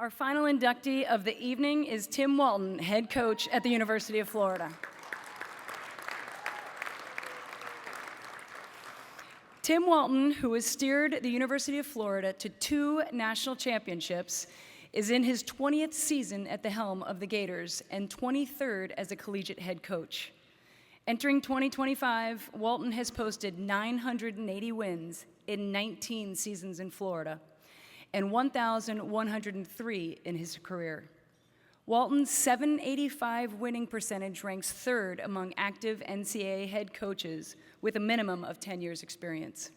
Our final inductee of the evening is Tim Walton, head coach at the University of Florida. Tim Walton, who has steered the University of Florida to 2 national championships, is in his 20th season at the helm of the Gators and 23rd as a collegiate head coach. Entering 2025, Walton has posted 980 wins in 19 seasons in Florida and 1,103 in his career. Walton's .785 winning percentage ranks 3rd among active NCAA head coaches with a minimum of 10 years experience.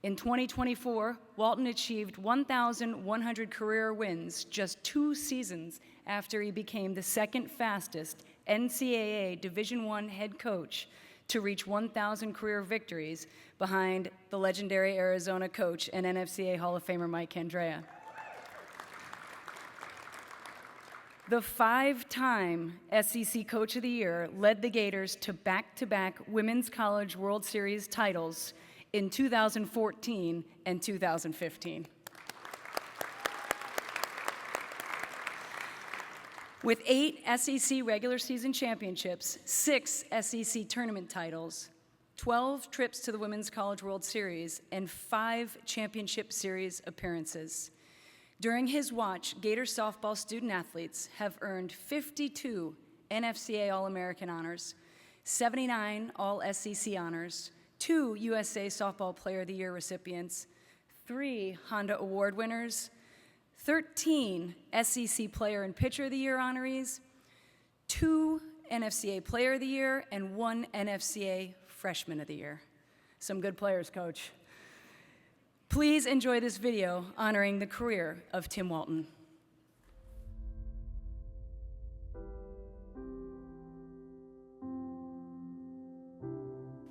In 2024, Walton achieved 1,100 career wins just 2 seasons after he became the 2nd fastest NCAA Division I head coach to reach 1,000 career victories behind the legendary Arizona coach and NFCA Hall of Famer Mike Candrea. The 5-time SEC Coach of the Year led the Gators to back-to-back Women's College World Series titles in 2014 and 2015. With 8 SEC regular season championships, 6 SEC tournament titles, 12 trips to the Women's College World Series, and 5 championship series appearances. During his watch, Gator softball student athletes have earned 52 NFCA All-American honors, 79 All-SEC honors, 2 USA Softball Player of the Year recipients, 3 Honda Award winners, 13 SEC Player and Pitcher of the Year honorees, 2 NFCA Player of the Year, and 1 NFCA Freshman of the Year. Some good players, Coach. Please enjoy this video honoring the career of Tim Walton.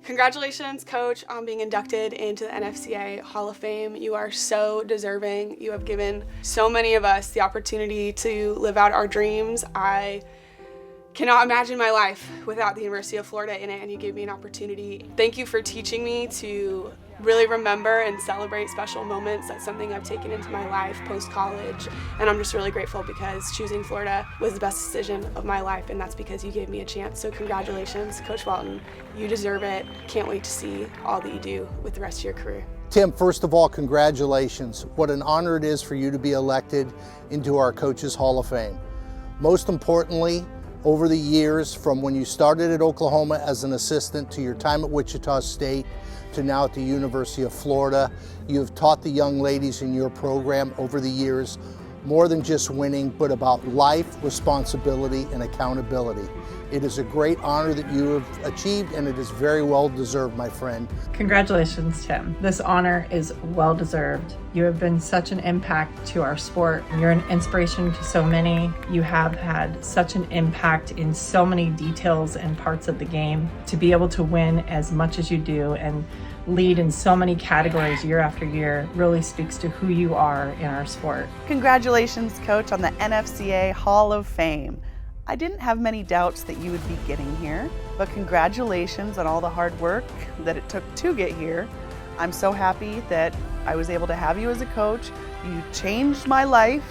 Congratulations, Coach, on being inducted into the NFCA Hall of Fame. You are so deserving. You have given so many of us the opportunity to live out our dreams. I cannot imagine my life without the University of Florida in it, and you gave me an opportunity. Thank you for teaching me to really remember and celebrate special moments. That's something I've taken into my life post-college, and I'm just really grateful because choosing Florida was the best decision of my life, and that's because you gave me a chance. So congratulations, Coach Walton. You deserve it. Can't wait to see all that you do with the rest of your career. Tim, first of all, congratulations. What an honor it is for you to be elected into our Coaches Hall of Fame. Most importantly, over the years, from when you started at Oklahoma as an assistant to your time at Wichita State to now at the University of Florida, you have taught the young ladies in your program over the years more than just winning, but about life, responsibility, and accountability. It is a great honor that you have achieved, and it is very well deserved, my friend. Congratulations, Tim. This honor is well deserved. You have been such an impact to our sport. You're an inspiration to so many. You have had such an impact in so many details and parts of the game. To be able to win as much as you do and lead in so many categories year after year really speaks to who you are in our sport. Congratulations, Coach, on the NFCA Hall of Fame. I didn't have many doubts that you would be getting here, but congratulations on all the hard work that it took to get here. I'm so happy that I was able to have you as a coach. You changed my life.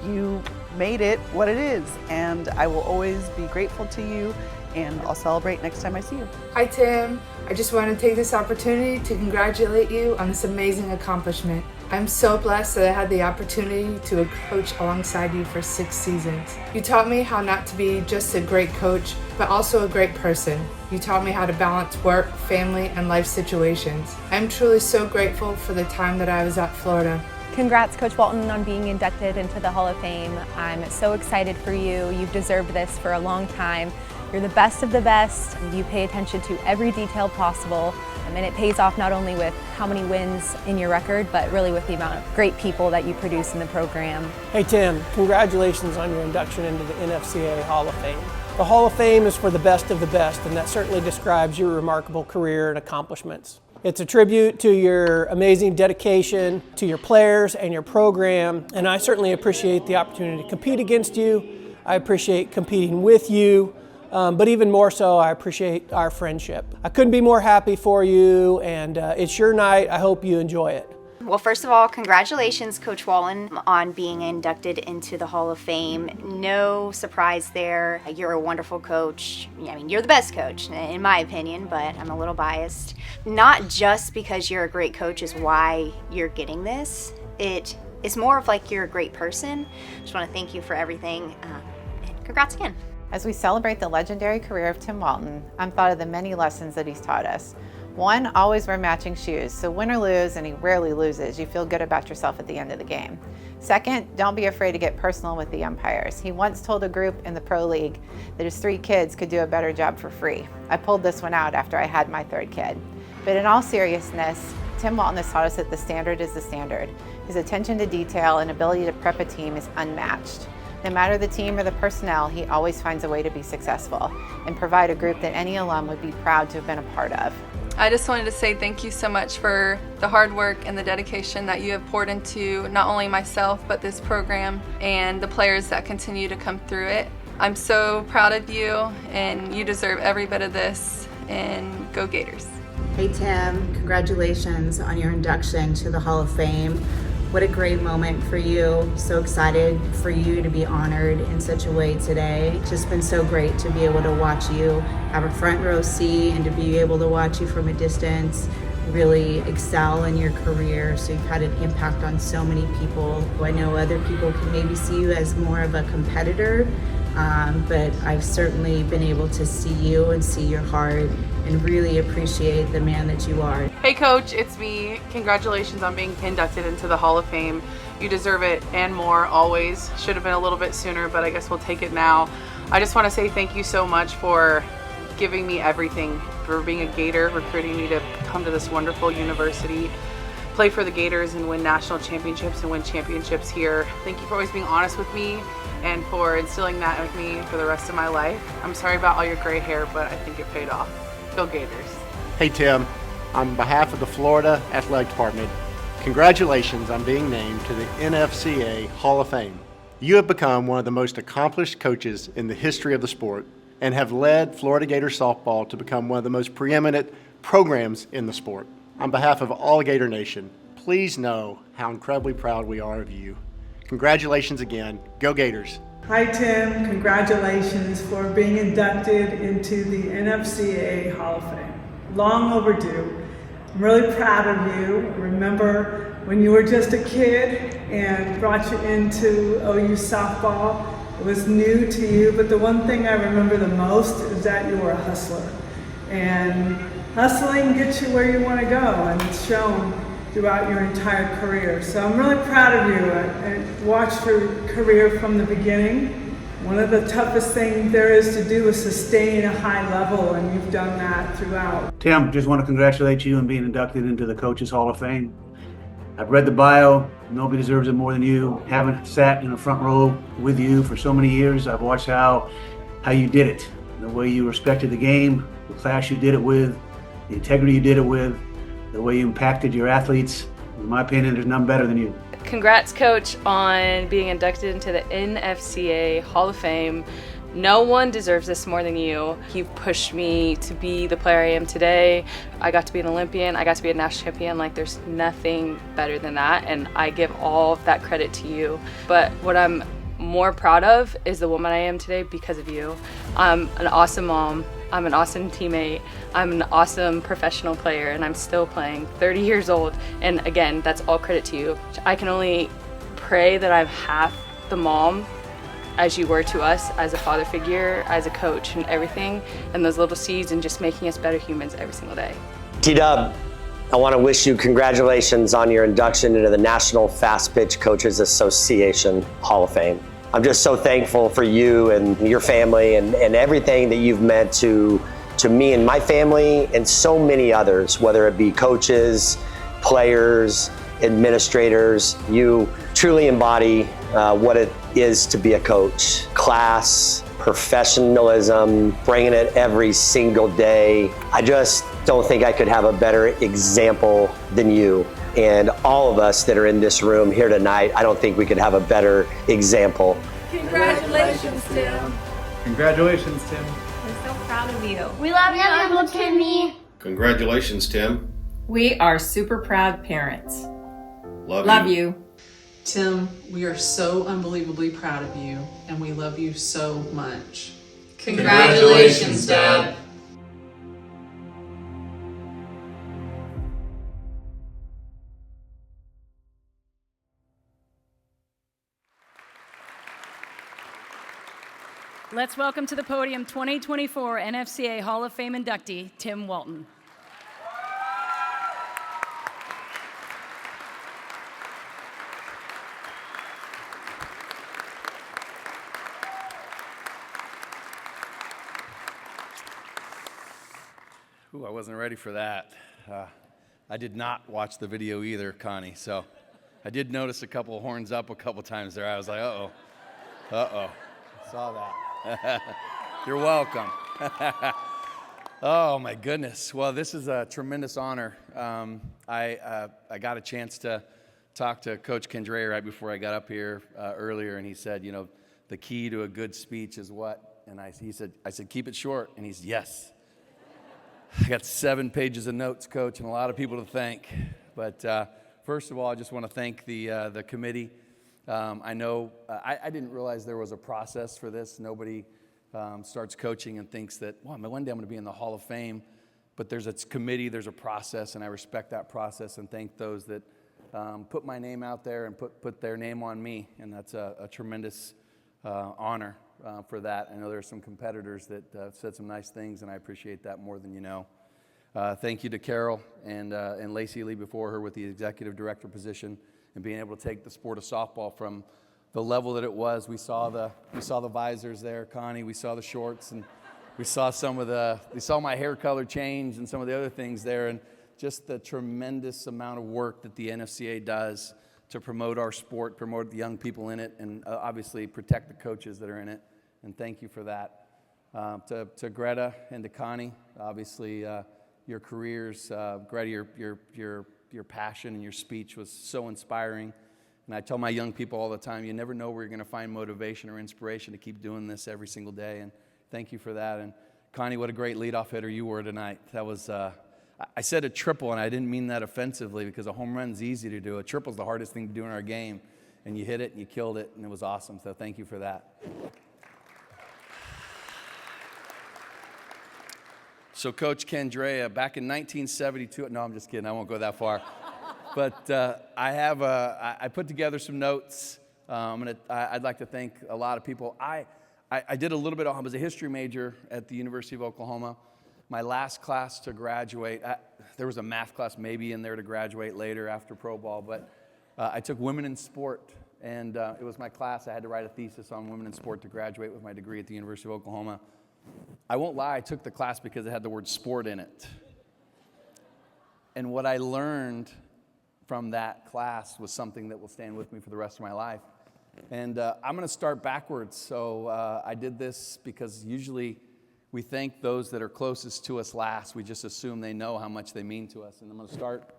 You made it what it is, and I will always be grateful to you, and I'll celebrate next time I see you. Hi, Tim. I just want to take this opportunity to congratulate you on this amazing accomplishment. I'm so blessed that I had the opportunity to coach alongside you for 6 seasons. You taught me how not to be just a great coach, but also a great person. You taught me how to balance work, family, and life situations. I'm truly so grateful for the time that I was at Florida. Congrats, Coach Walton, on being inducted into the Hall of Fame. I'm so excited for you. You've deserved this for a long time. You're the best of the best. You pay attention to every detail possible, and it pays off not only with how many wins in your record, but really with the amount of great people that you produce in the program. Hey Tim, congratulations on your induction into the NFCA Hall of Fame. The Hall of Fame is for the best of the best, and that certainly describes your remarkable career and accomplishments. It's a tribute to your amazing dedication to your players and your program, and I certainly appreciate the opportunity to compete against you. I appreciate competing with you. But even more so, I appreciate our friendship. I couldn't be more happy for you, and it's your night. I hope you enjoy it. Well, first of all, congratulations, Coach Walton, on being inducted into the Hall of Fame. No surprise there. You're a wonderful coach. I mean, you're the best coach, in my opinion, but I'm a little biased. Not just because you're a great coach is why you're getting this. It's more of like you're a great person. Just want to thank you for everything, and congrats again. As we celebrate the legendary career of Tim Walton, I'm thought of the many lessons that he's taught us. One, always wear matching shoes, so win or lose, and he rarely loses, you feel good about yourself at the end of the game. Second, don't be afraid to get personal with the umpires. He once told a group in the Pro League that his 3 kids could do a better job for free. I pulled this one out after I had my 3rd kid. But in all seriousness, Tim Walton has taught us that the standard is the standard. His attention to detail and ability to prep a team is unmatched. No matter the team or the personnel, he always finds a way to be successful and provide a group that any alum would be proud to have been a part of. I just wanted to say thank you so much for the hard work and the dedication that you have poured into not only myself, but this program and the players that continue to come through it. I'm so proud of you, and you deserve every bit of this, and go Gators. Hey Tim, congratulations on your induction to the Hall of Fame. What a great moment for you. So excited for you to be honored in such a way today. It's just been so great to be able to watch you have a front row seat and to be able to watch you from a distance really excel in your career. So you've had an impact on so many people. I know other people can maybe see you as more of a competitor, but I've certainly been able to see you and see your heart and really appreciate the man that you are. Hey Coach, it's me. Congratulations on being inducted into the Hall of Fame. You deserve it and more, always. Should have been a little bit sooner, but I guess we'll take it now. I just want to say thank you so much for giving me everything, for being a Gator, recruiting me to come to this wonderful university, play for the Gators and win national championships and win championships here. Thank you for always being honest with me and for instilling that with me for the rest of my life. I'm sorry about all your gray hair, but I think it paid off. Go Gators. Hey Tim, on behalf of the Florida Athletic Department, congratulations on being named to the NFCA Hall of Fame. You have become one of the most accomplished coaches in the history of the sport and have led Florida Gator softball to become one of the most preeminent programs in the sport. On behalf of all Gator Nation, please know how incredibly proud we are of you. Congratulations again. Go Gators. Hi Tim, congratulations for being inducted into the NFCA Hall of Fame. Long overdue. I'm really proud of you. I remember when you were just a kid and brought you into OU softball. It was new to you, but the one thing I remember the most is that you were a hustler. And hustling gets you where you want to go, and it's shown throughout your entire career. So I'm really proud of you. I watched your career from the beginning. One of the toughest things there is to do is sustain a high level, and you've done that throughout. Tim, just want to congratulate you on being inducted into the Coaches Hall of Fame. I've read the bio. Nobody deserves it more than you. Haven't sat in the front row with you for so many years. I've watched how you did it, the way you respected the game, the class you did it with, the integrity you did it with, the way you impacted your athletes. In my opinion, there's none better than you. Congrats, Coach, on being inducted into the NFCA Hall of Fame. No one deserves this more than you. You've pushed me to be the player I am today. I got to be an Olympian. I got to be a national champion. Like, there's nothing better than that, and I give all of that credit to you. But what I'm more proud of is the woman I am today because of you. I'm an awesome mom. I'm an awesome teammate. I'm an awesome professional player, and I'm still playing, 30 years old. And again, that's all credit to you. I can only pray that I'm half the mom as you were to us, as a father figure, as a coach, and everything, and those little seeds, and just making us better humans every single day. T-Dub, I want to wish you congratulations on your induction into the National Fast Pitch Coaches Association Hall of Fame. I'm just so thankful for you and your family and everything that you've meant to me and my family and so many others, whether it be coaches, players, administrators. You truly embody what it is to be a coach. Class, professionalism, bringing it every single day. I just don't think I could have a better example than you. And all of us that are in this room here tonight, I don't think we could have a better example. Congratulations, Tim. Congratulations, Tim. We're so proud of you. We love you, Uncle Timmy. Congratulations, Tim. We are super proud parents. Love you. Tim, we are so unbelievably proud of you, and we love you so much. Congratulations, Dad. Let's welcome to the podium 2024 NFCA Hall of Fame inductee, Tim Walton. Ooh, I wasn't ready for that. I did not watch the video either, Connie, so I did notice a couple of horns up a couple times there. I was like, uh-oh, uh-oh. Saw that. You're welcome. Oh, my goodness. Well, this is a tremendous honor. I got a chance to talk to Coach Kendrea right before I got up here earlier, and he said, you know, the key to a good speech is what? And I said, keep it short. And he said, yes. I got 7 pages of notes, Coach, and a lot of people to thank. But first of all, I just want to thank the committee. I know I didn't realize there was a process for this. Nobody starts coaching and thinks that, well, one day I'm going to be in the Hall of Fame. But there's a committee, there's a process, and I respect that process and thank those that put my name out there and put their name on me. And that's a tremendous honor for that. I know there are some competitors that said some nice things, and I appreciate that more than you know. Thank you to Carol and Lacey Lee before her with the executive director position and being able to take the sport of softball from the level that it was. We saw the visors there, Connie. We saw the shorts, and we saw my hair color change and some of the other things there, and just the tremendous amount of work that the NFCA does to promote our sport, promote the young people in it, and obviously protect the coaches that are in it. And thank you for that. To Greta and to Connie, obviously your careers, Greta, your passion and your speech was so inspiring. And I tell my young people all the time, you never know where you're going to find motivation or inspiration to keep doing this every single day. And thank you for that. And Connie, what a great leadoff hitter you were tonight. That was, I said a triple, and I didn't mean that offensively because a home run's easy to do. A triple's the hardest thing to do in our game. And you hit it, and you killed it, and it was awesome. So thank you for that. So Coach Kendrea, back in 1972, no, I'm just kidding, I won't go that far. But I put together some notes. I'd like to thank a lot of people. I did a little bit, I was a history major at the University of Oklahoma. My last class to graduate, there was a math class maybe in there to graduate later after pro ball, but I took women in sport, and it was my class. I had to write a thesis on women in sport to graduate with my degree at the University of Oklahoma. I won't lie, I took the class because it had the word sport in it. And what I learned from that class was something that will stand with me for the rest of my life. And I'm going to start backwards. So I did this because usually we thank those that are closest to us last. We just assume they know how much they mean to us. And I'm going to start.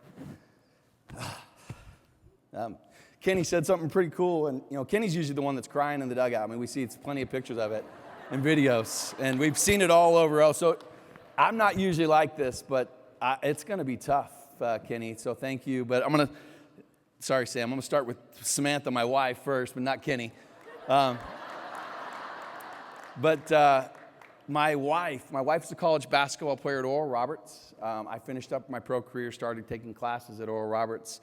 Kenny said something pretty cool. And, you know, Kenny's usually the one that's crying in the dugout. I mean, we see plenty of pictures of it and videos. And we've seen it all over. So I'm not usually like this, but it's going to be tough, Kenny. So thank you. But I'm going to, sorry, Sam, I'm going to start with Samantha, my wife, first, but not Kenny. My wife's a college basketball player at Oral Roberts. I finished up my pro career, started taking classes at Oral Roberts.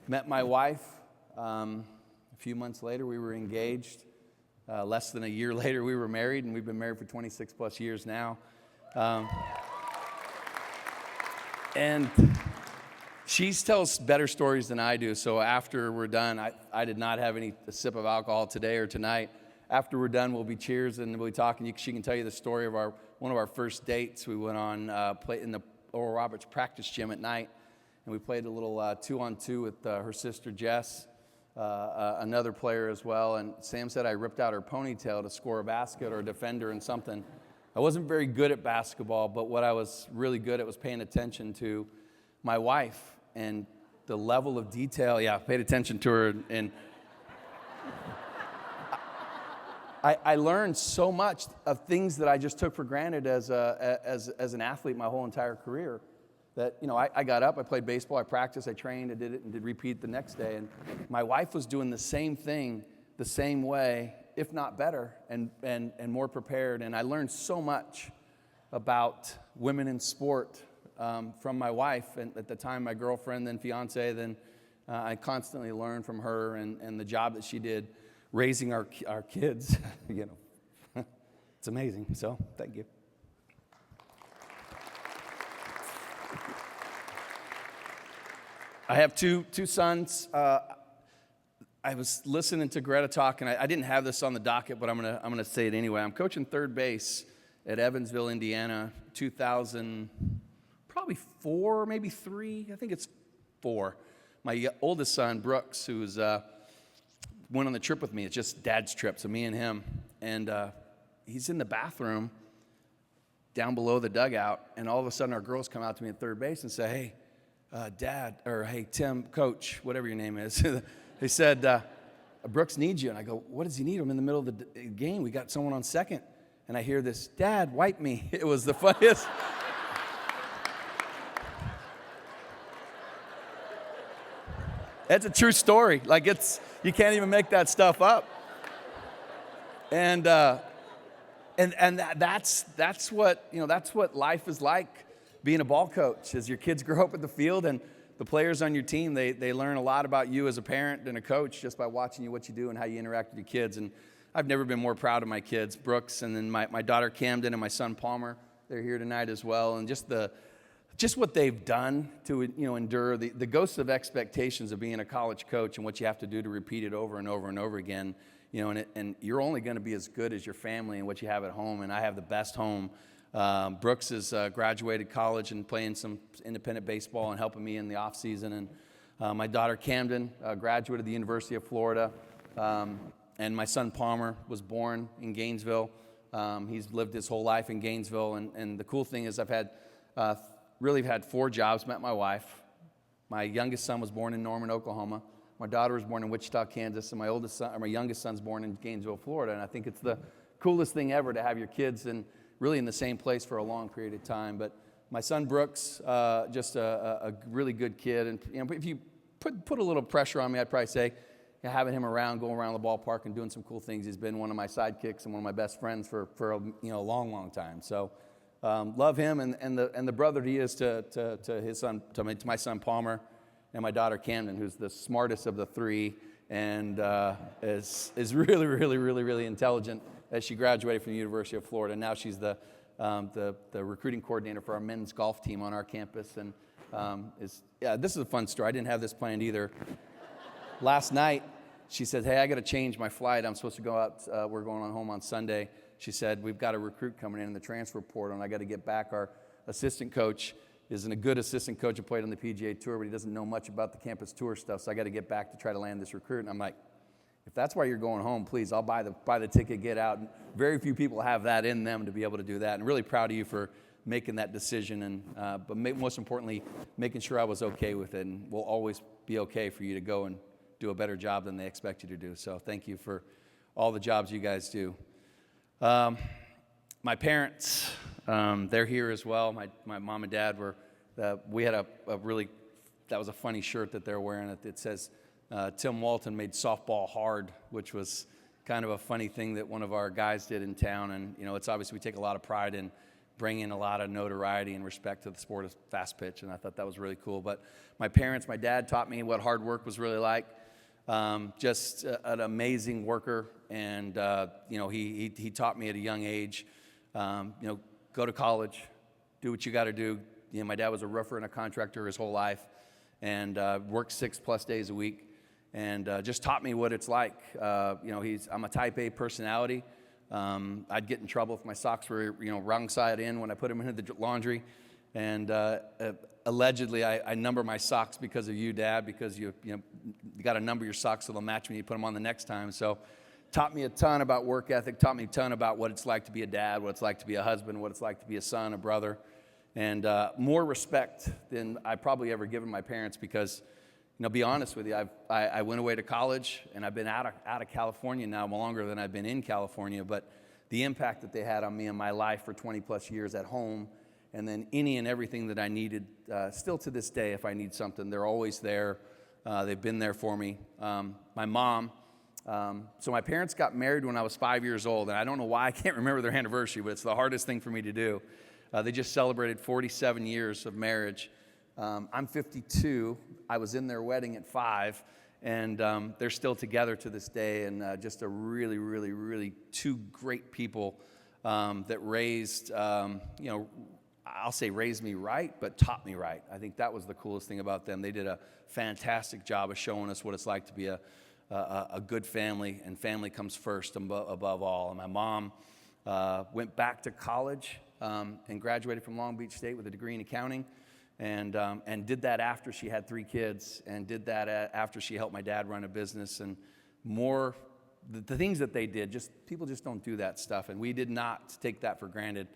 Met my wife. A few months later, we were engaged. Less than a year later, we were married, and we've been married for 26 plus years now. And she tells better stories than I do. So after we're done, I did not have a sip of alcohol today or tonight. After we're done, we'll be cheers and we'll be talking. She can tell you the story of one of our first dates. We went on, played in the Oral Roberts practice gym at night, and we played a little 2-on-2 with her sister Jess. Another player as well, and Sam said I ripped out her ponytail to score a basket or a defender and something. I wasn't very good at basketball, but what I was really good at was paying attention to my wife and the level of detail. Yeah, I paid attention to her, and I learned so much of things that I just took for granted as an athlete my whole entire career. that, I got up, I played baseball, I practiced, I trained, I did it, and did repeat the next day. And my wife was doing the same thing the same way, if not better, and more prepared. And I learned so much about women in sport from my wife, and at the time my girlfriend, then fiance, then I constantly learned from her and the job that she did raising our kids. It's amazing. So thank you. I have two sons. I was listening to Greta talk, and I didn't have this on the docket, but I'm gonna say it anyway. I'm coaching third base at Evansville, Indiana, 2000, probably 4, maybe 3. I think it's 4. My oldest son, Brooks, who's went on the trip with me. It's just Dad's trip, so me and him. And he's in the bathroom down below the dugout, and all of a sudden our girls come out to me at third base and say, hey, Dad, or hey, Tim, Coach, whatever your name is. They said, Brooks needs you. And I go, what does he need? I'm in the middle of the game. We got someone on second. And I hear this, Dad, wipe me. It was the funniest. That's a true story. Like, you can't even make that stuff up. And that's what life is like, being a ball coach. As your kids grow up in the field, and the players on your team, they learn a lot about you as a parent and a coach just by watching you, what you do and how you interact with your kids. And I've never been more proud of my kids, Brooks, and then my daughter Camden and my son Palmer. They're here tonight as well. And just what they've done to endure the ghosts of expectations of being a college coach and what you have to do to repeat it over and over and over again. And you're only going to be as good as your family and what you have at home. And I have the best home. Brooks has graduated college and playing some independent baseball and helping me in the off season. And my daughter Camden graduated the University of Florida. And my son Palmer was born in Gainesville. He's lived his whole life in Gainesville. And the cool thing is I've had really had 4 jobs, met my wife. My youngest son was born in Norman, Oklahoma. My daughter was born in Wichita, Kansas, and my youngest son's born in Gainesville, Florida. And I think it's the coolest thing ever to have your kids really in the same place for a long period of time. But my son Brooks, just a really good kid. And if you put a little pressure on me, I'd probably say having him around, going around the ballpark and doing some cool things. He's been one of my sidekicks and one of my best friends for a long, long time. So. Love him and the brother he is to his son, to my son Palmer, and my daughter Camden, who's the smartest of the 3 and is really, really, really, really intelligent. As she graduated from the University of Florida, now she's the recruiting coordinator for our men's golf team on our campus. And this is a fun story. I didn't have this planned either. Last night, she said, "Hey, I got to change my flight. I'm supposed to go out. We're going on home on Sunday." She said, "We've got a recruit coming in the transfer portal, and I got to get back. Our assistant coach isn't a good assistant coach who played on the PGA Tour, but he doesn't know much about the campus tour stuff, so I got to get back to try to land this recruit." And I'm like, if that's why you're going home, please, I'll buy the ticket, get out. And very few people have that in them to be able to do that. And really proud of you for making that decision, and but most importantly, making sure I was okay with it. And we'll always be okay for you to go and do a better job than they expect you to do. So thank you for all the jobs you guys do. My parents, they're here as well. My mom and dad were, we had that was a funny shirt that they're wearing. It says, Tim Walton made softball hard, which was kind of a funny thing that one of our guys did in town. And, it's obviously we take a lot of pride in bringing a lot of notoriety and respect to the sport of fast pitch. And I thought that was really cool. But my parents, my dad taught me what hard work was really like. Just an amazing worker, and he taught me at a young age, go to college, do what you got to do. My dad was a roofer and a contractor his whole life, and worked 6+ days a week, and just taught me what it's like. I'm a Type A personality. I'd get in trouble if my socks were wrong side in when I put them into the laundry. And allegedly, I number my socks because of you, Dad, because you got to number your socks so they'll match when you put them on the next time. So taught me a ton about work ethic, taught me a ton about what it's like to be a dad, what it's like to be a husband, what it's like to be a son, a brother, and more respect than I probably ever given my parents because, be honest with you, I went away to college, and I've been out of California now longer than I've been in California, but the impact that they had on me and my life for 20+ years at home and then any and everything that I needed. Still to this day, if I need something, they're always there. They've been there for me. My mom, so my parents got married when I was 5 years old, and I don't know why I can't remember their anniversary, but it's the hardest thing for me to do. They just celebrated 47 years of marriage. I'm 52. I was in their wedding at 5, and they're still together to this day, and just a really, really, really two great people that raised, I'll say raised me right, but taught me right. I think that was the coolest thing about them. They did a fantastic job of showing us what it's like to be a good family, and family comes first above all. And my mom went back to college and graduated from Long Beach State with a degree in accounting, and did that after she had 3 kids, and did that after she helped my dad run a business. And more, the things that they did, people just don't do that stuff, and we did not take that for granted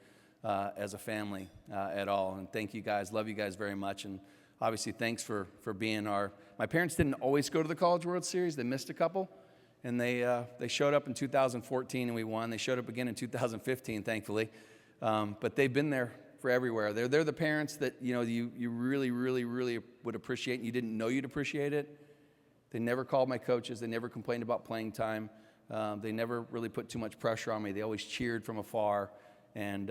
as a family at all. And thank you guys, love you guys very much, and obviously thanks for being my parents didn't always go to the College World Series. They missed a couple, and they showed up in 2014 and we won. They showed up again in 2015, thankfully, but they've been there for everywhere. They're the parents that you really, really, really would appreciate, and you didn't know you'd appreciate it. They never called my coaches. They never complained about playing time. They never really put too much pressure on me. They always cheered from afar, and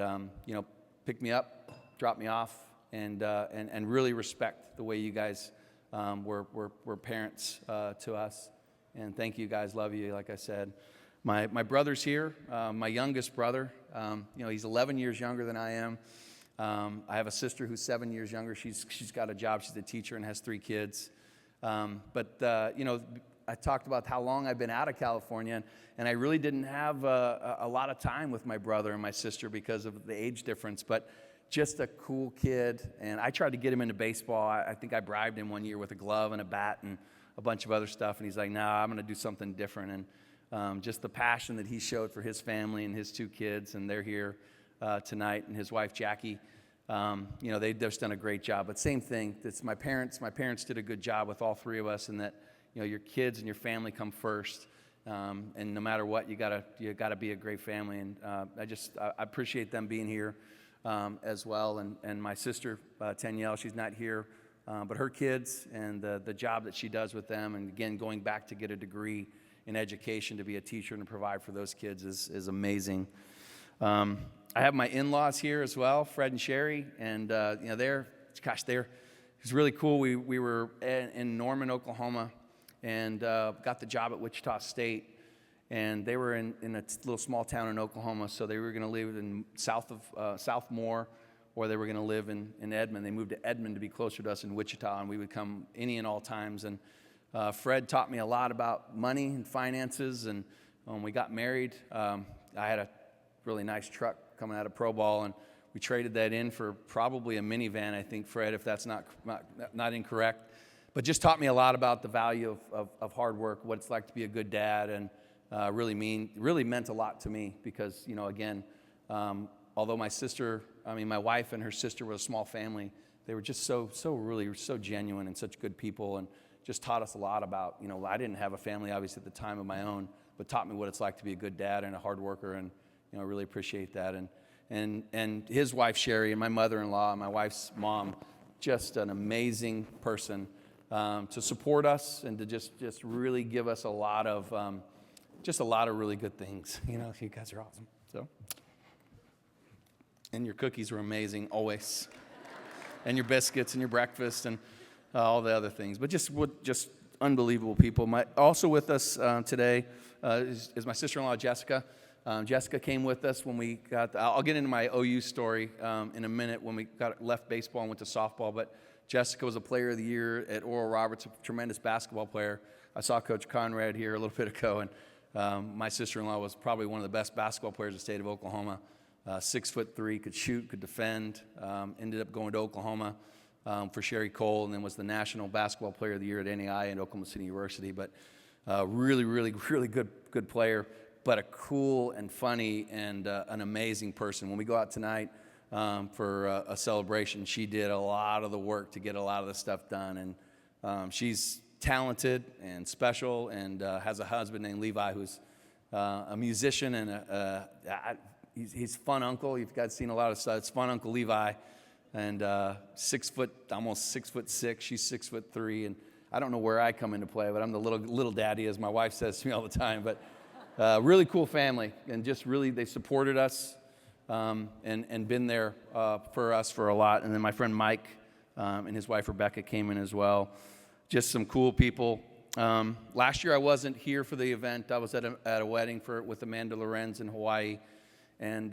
picked me up, dropped me off, and really respect the way you guys were parents to us. And thank you guys, love you, like I said. My brother's here, my youngest brother. He's 11 years younger than I am. I have a sister who's 7 years younger. She's got a job. She's a teacher and has 3 kids. I talked about how long I've been out of California, and I really didn't have a lot of time with my brother and my sister because of the age difference, but just a cool kid. And I tried to get him into baseball. I think I bribed him one year with a glove and a bat and a bunch of other stuff, and he's like, "Nah, I'm going to do something different." And just the passion that he showed for his family and his 2 kids, and they're here tonight, and his wife Jackie. They've just done a great job. But same thing, it's my parents. My parents did a good job with all 3 of us, in that your kids and your family come first, and no matter what, you gotta be a great family. And I appreciate them being here as well. And my sister Danielle, she's not here, but her kids and the job that she does with them, and again going back to get a degree in education to be a teacher and provide for those kids is amazing. I have my in-laws here as well, Fred and Sherry, and it's really cool. We were in Norman, Oklahoma, and got the job at Wichita State, and they were in a little small town in Oklahoma, so they were going to live in south Moore, or they were going to live in Edmond. They moved to Edmond to be closer to us in Wichita, and we would come any and all times. And Fred taught me a lot about money and finances, and when we got married, I had a really nice truck coming out of Pro Ball, and we traded that in for probably a minivan, I think, Fred, if that's not incorrect. But just taught me a lot about the value of hard work, what it's like to be a good dad, and really meant a lot to me because, again, although my wife and her sister were a small family, they were just so genuine and such good people, and just taught us a lot about, I didn't have a family obviously at the time of my own, but taught me what it's like to be a good dad and a hard worker, and I really appreciate that. And his wife Sherry and my mother-in-law and my wife's mom, just an amazing person to support us and to just really give us a lot of really good things. You guys are awesome. So, and your cookies were amazing always, and your biscuits and your breakfast and all the other things. But just unbelievable people. Also with us today is my sister-in-law Jessica. Jessica came with us when we I'll get into my OU story in a minute when we left baseball and went to softball, but Jessica was a player of the year at Oral Roberts, a tremendous basketball player. I saw Coach Conrad here a little bit ago, and my sister-in-law was probably one of the best basketball players in the state of Oklahoma. 6'3", could shoot, could defend, ended up going to Oklahoma for Sherry Cole, and then was the National Basketball Player of the Year at NEI and Oklahoma City University. But really, really, really good player, but a cool and funny and an amazing person. When we go out tonight for a celebration, she did a lot of the work to get a lot of the stuff done. And she's talented and special, and has a husband named Levi who's a musician, and he's fun uncle. You've guys seen a lot of stuff. It's fun Uncle Levi, and 6 foot, almost 6'6". She's 6'3", and I don't know where I come into play, but I'm the little daddy, as my wife says to me all the time. But really cool family, and just really they supported us and been there for us for a lot. And then my friend Mike and his wife Rebecca came in as well. Just some cool people. Last year I wasn't here for the event. I was at a wedding with Amanda Lorenz in Hawaii, and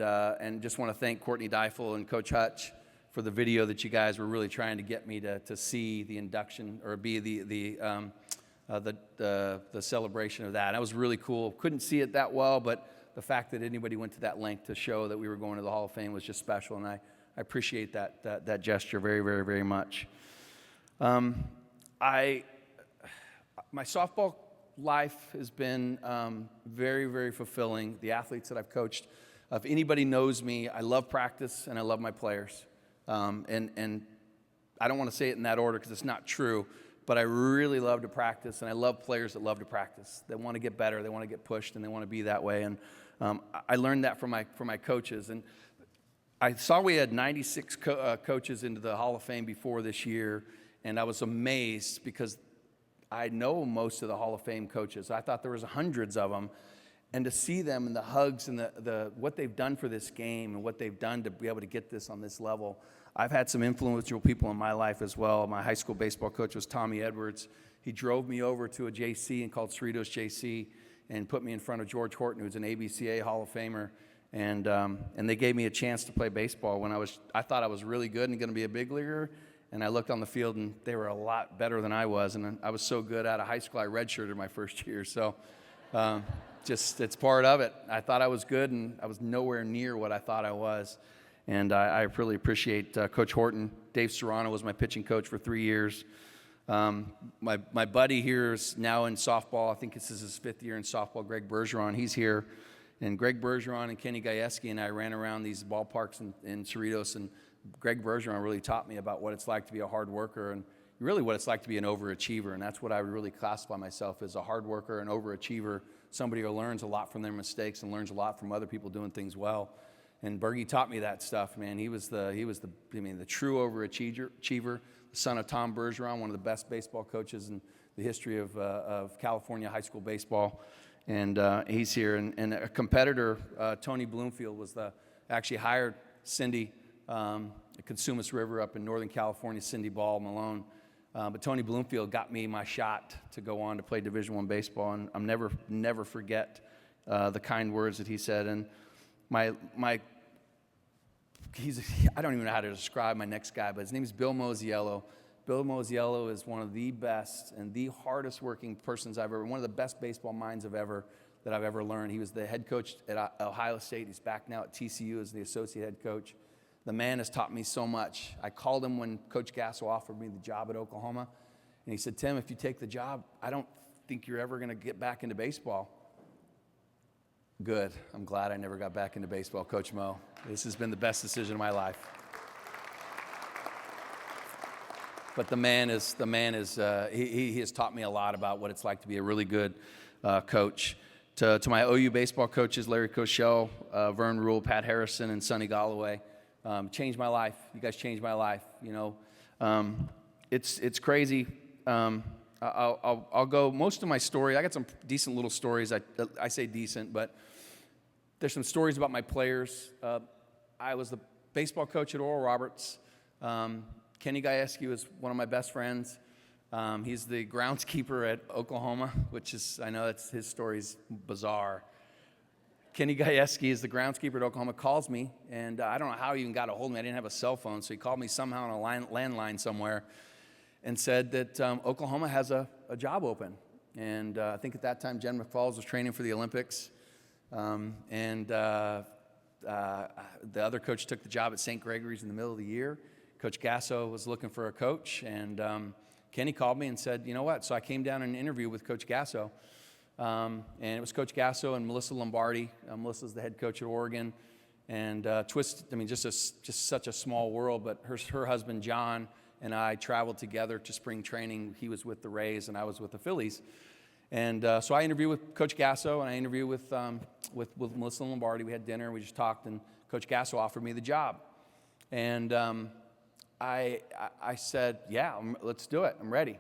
just want to thank Courtney Deifel and Coach Hutch for the video that you guys were really trying to get me to see the induction or be the celebration of that. That was really cool. Couldn't see it that well, but the fact that anybody went to that length to show that we were going to the Hall of Fame was just special, and I appreciate that gesture very, very, very much. My softball life has been very, very fulfilling. The athletes that I've coached, if anybody knows me, I love practice and I love my players. And I don't want to say it in that order because it's not true, but I really love to practice, and I love players that love to practice. They want to get better, they want to get pushed, and they want to be that way. And I learned that from my coaches. And I saw we had 96 coaches into the Hall of Fame before this year, and I was amazed because I know most of the Hall of Fame coaches. I thought there was hundreds of them, and to see them and the hugs and the what they've done for this game and what they've done to be able to get this on this level. I've had some influential people in my life as well. My high school baseball coach was Tommy Edwards. He drove me over to a JC and called Cerritos JC and put me in front of George Horton, who's an ABCA Hall of Famer. And they gave me a chance to play baseball when I thought I was really good and going to be a big leaguer. And I looked on the field, and they were a lot better than I was. And I was so good out of high school, I redshirted my first year. So just it's part of it. I thought I was good, and I was nowhere near what I thought I was. And I really appreciate Coach Horton. Dave Serrano was my pitching coach for 3 years. My buddy here is now in softball. I think this is his 5th year in softball, Greg Bergeron. He's here. And Greg Bergeron and Kenny Gajewski and I ran around these ballparks in Cerritos, and Greg Bergeron really taught me about what it's like to be a hard worker and really what it's like to be an overachiever. And that's what I would really classify myself as, a hard worker, an overachiever, somebody who learns a lot from their mistakes and learns a lot from other people doing things well. And Bergie taught me that stuff, man. He was the true overachiever, the son of Tom Bergeron, one of the best baseball coaches in the history of California high school baseball. And he's here. And a competitor, Tony Bloomfield, actually hired Cindy at Consumas River up in Northern California, Cindy Ball Malone. But Tony Bloomfield got me my shot to go on to play Division I baseball, and I'm never forget the kind words that he said. And I don't even know how to describe my next guy, but his name is Bill Mosiello. Bill Mosiello is one of the best and the hardest working persons one of the best baseball minds that I've ever learned. He was the head coach at Ohio State. He's back now at TCU as the associate head coach. The man has taught me so much. I called him when Coach Gasso offered me the job at Oklahoma, and he said, "Tim, if you take the job, I don't think you're ever going to get back into baseball." Good. I'm glad I never got back into baseball, Coach Mo. This has been the best decision of my life. But the man is he has taught me a lot about what it's like to be a really good coach. To my OU baseball coaches, Larry Koshel, Vern Rule, Pat Harrison, and Sonny Galloway, changed my life. You guys changed my life. You know, it's crazy. I'll go most of my story. I got some decent little stories. I say decent, but there's some stories about my players. I was the baseball coach at Oral Roberts. Kenny Gajewski was one of my best friends. He's the groundskeeper at Oklahoma, which is, I know his story's bizarre. Kenny Gajewski is the groundskeeper at Oklahoma, calls me, and I don't know how he even got a hold of me. I didn't have a cell phone, so he called me somehow on a landline somewhere and said that Oklahoma has a job open. And I think at that time, Jen McFalls was training for the Olympics. The other coach took the job at St. Gregory's in the middle of the year. Coach Gasso was looking for a coach, and Kenny called me and said, "You know what?" So I came down and interviewed with Coach Gasso, and it was Coach Gasso and Melissa Lombardi. Melissa's the head coach at Oregon, and just such a small world. But her husband John and I traveled together to spring training. He was with the Rays, and I was with the Phillies. And so I interviewed with Coach Gasso, and I interviewed with Melissa Lombardi. We had dinner, we just talked, and Coach Gasso offered me the job. And I said, yeah, let's do it, I'm ready.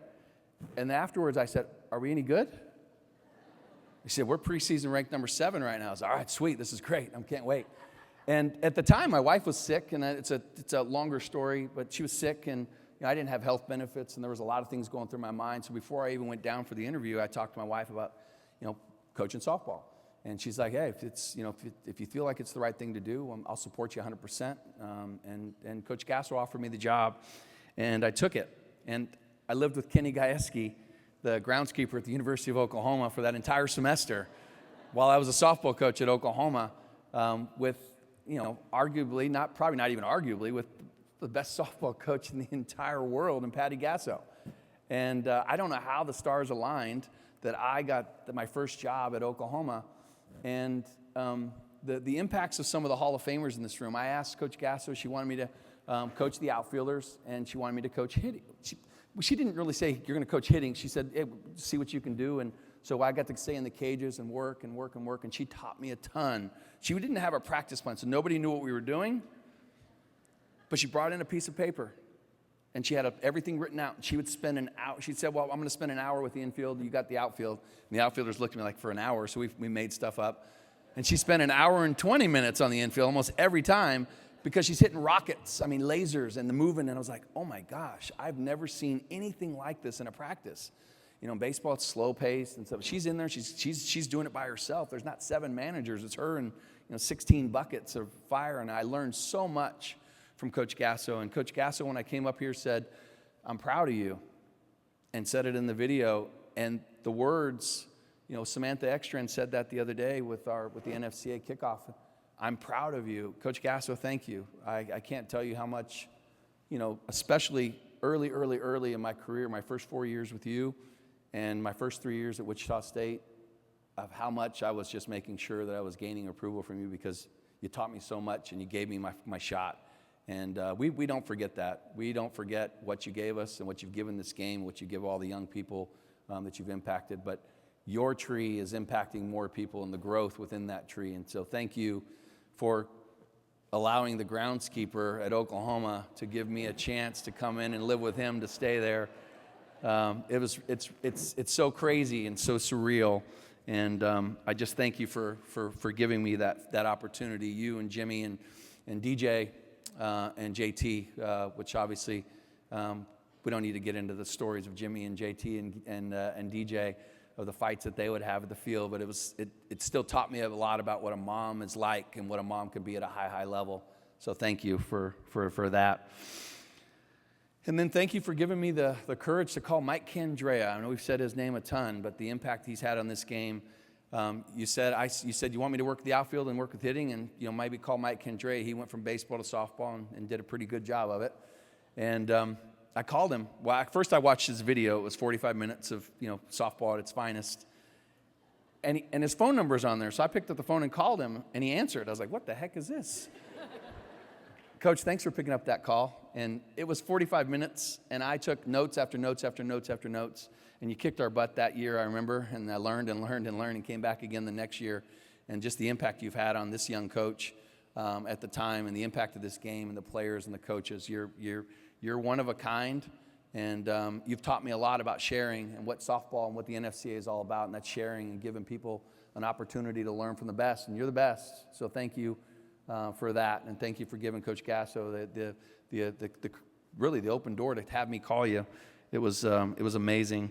And afterwards I said, are we any good? He said, we're preseason ranked number 7 right now. I was like, all right, sweet, this is great, I can't wait. And at the time, my wife was sick, and it's a longer story, but she was sick, and I didn't have health benefits, and there was a lot of things going through my mind. So before I even went down for the interview, I talked to my wife about, coaching softball. And she's like, hey, if you feel like it's the right thing to do, I'll support you 100%. And Coach Gasso offered me the job, and I took it. And I lived with Kenny Gajewski, the groundskeeper at the University of Oklahoma, for that entire semester while I was a softball coach at Oklahoma, with, arguably, probably not even arguably, with the best softball coach in the entire world, and Patty Gasso. And I don't know how the stars aligned that I got my first job at Oklahoma. And the impacts of some of the Hall of Famers in this room, I asked Coach Gasso, she wanted me to coach the outfielders, and she wanted me to coach hitting. She didn't really say, you're going to coach hitting. She said, hey, see what you can do. And so I got to stay in the cages and work, and she taught me a ton. She didn't have a practice plan, so nobody knew what we were doing. But she brought in a piece of paper, and she had everything written out. She would spend an hour. She said, well, I'm going to spend an hour with the infield. You got the outfield. And the outfielders looked at me like for an hour, so we made stuff up. And she spent an hour and 20 minutes on the infield almost every time, because she's hitting rockets, lasers, and the moving. And I was like, oh my gosh, I've never seen anything like this in a practice. In baseball, it's slow paced and stuff. She's in there, she's doing it by herself. There's not 7 managers, it's her and 16 buckets of fire. And I learned so much from Coach Gasso. And Coach Gasso, when I came up here, said, I'm proud of you, and said it in the video. And the words, Samantha Ekstrand said that the other day with the NFCA kickoff. I'm proud of you. Coach Gasso, thank you. I can't tell you how much, especially early in my career, my first 4 years with you and my first 3 years at Wichita State, of how much I was just making sure that I was gaining approval from you, because you taught me so much and you gave me my shot. And we don't forget that. We don't forget what you gave us and what you've given this game, what you give all the young people that you've impacted. But your tree is impacting more people and the growth within that tree. And so thank you for allowing the groundskeeper at Oklahoma to give me a chance to come in and live with him, to stay there. It's so crazy and so surreal. And I just thank you for giving me that opportunity, you and Jimmy and DJ and JT, which obviously we don't need to get into the stories of Jimmy and JT and DJ, of the fights that they would have at the field, but it still taught me a lot about what a mom is like and what a mom can be at a high level. So thank you for that. And then thank you for giving me the courage to call Mike Candrea. I know we've said his name a ton, but the impact he's had on this game. You said you want me to work the outfield and work with hitting, and maybe call Mike Candrea. He went from baseball to softball and did a pretty good job of it. And I called him. Well, first I watched his video. It was 45 minutes of softball at its finest, and his phone number is on there. So I picked up the phone and called him, and he answered. I was like, "What the heck is this?" Coach, thanks for picking up that call. And it was 45 minutes, and I took notes after notes after notes after notes. And you kicked our butt that year, I remember, and I learned and came back again the next year. And just the impact you've had on this young coach at the time, and the impact of this game and the players and the coaches. You're one of a kind, and you've taught me a lot about sharing and what softball and what the NFCA is all about, and that's sharing and giving people an opportunity to learn from the best, and you're the best. So thank you for that, and thank you for giving Coach Gasso really the open door to have me call you. It was amazing.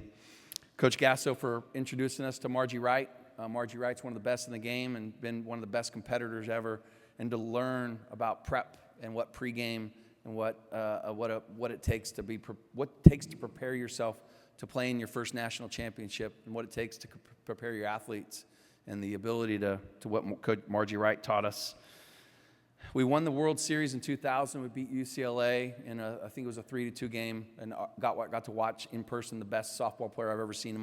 Coach Gasso for introducing us to Margie Wright. Margie Wright's one of the best in the game and been one of the best competitors ever, and to learn about prep and what pregame and what it takes to prepare yourself to play in your first national championship, and what it takes to prepare your athletes, and the ability to what Coach Margie Wright taught us. We won the World Series in 2000. We beat UCLA in I think it was a 3-2 game, and got to watch in person the best softball player I've ever seen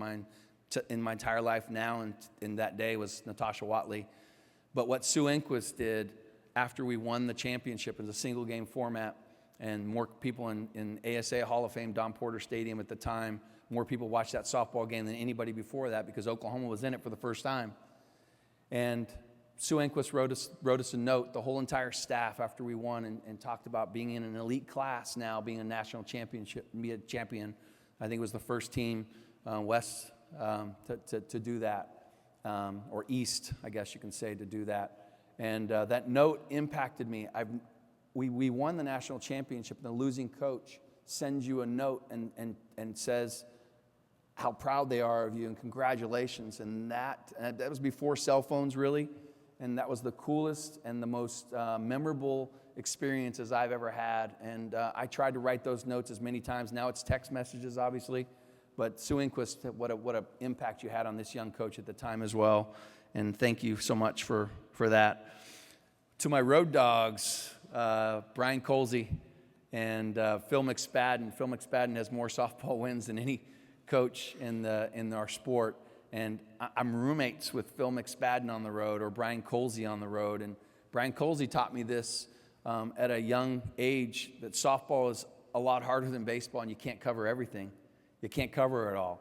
in my entire life now, and in that day was Natasha Watley. But what Sue Enquist did after we won the championship in a single game format, and more people in ASA Hall of Fame, Don Porter Stadium at the time, More people watched that softball game than anybody before that because Oklahoma was in it for the first time. And Sue Enquist wrote us a note, the whole entire staff, after we won, and talked about being in an elite class now, being a national championship, be a champion. I think it was the first team West to do that, or East, I guess you can say, to do that. And that note impacted me. We won the national championship, and the losing coach sends you a note and says how proud they are of you and congratulations. And that was before cell phones, really. And that was the coolest and the most memorable experiences I've ever had. And I tried to write those notes as many times. Now it's text messages, obviously. But Sue Enquist, what an impact you had on this young coach at the time as well. And thank you so much for that. To my road dogs, Brian Colsey and Phil McSpadden. Phil McSpadden has more softball wins than any coach in our sport. And I'm roommates with Phil McSpadden on the road, or Brian Colsey on the road. And Brian Colsey taught me this at a young age, that softball is a lot harder than baseball, and you can't cover everything. You can't cover it all.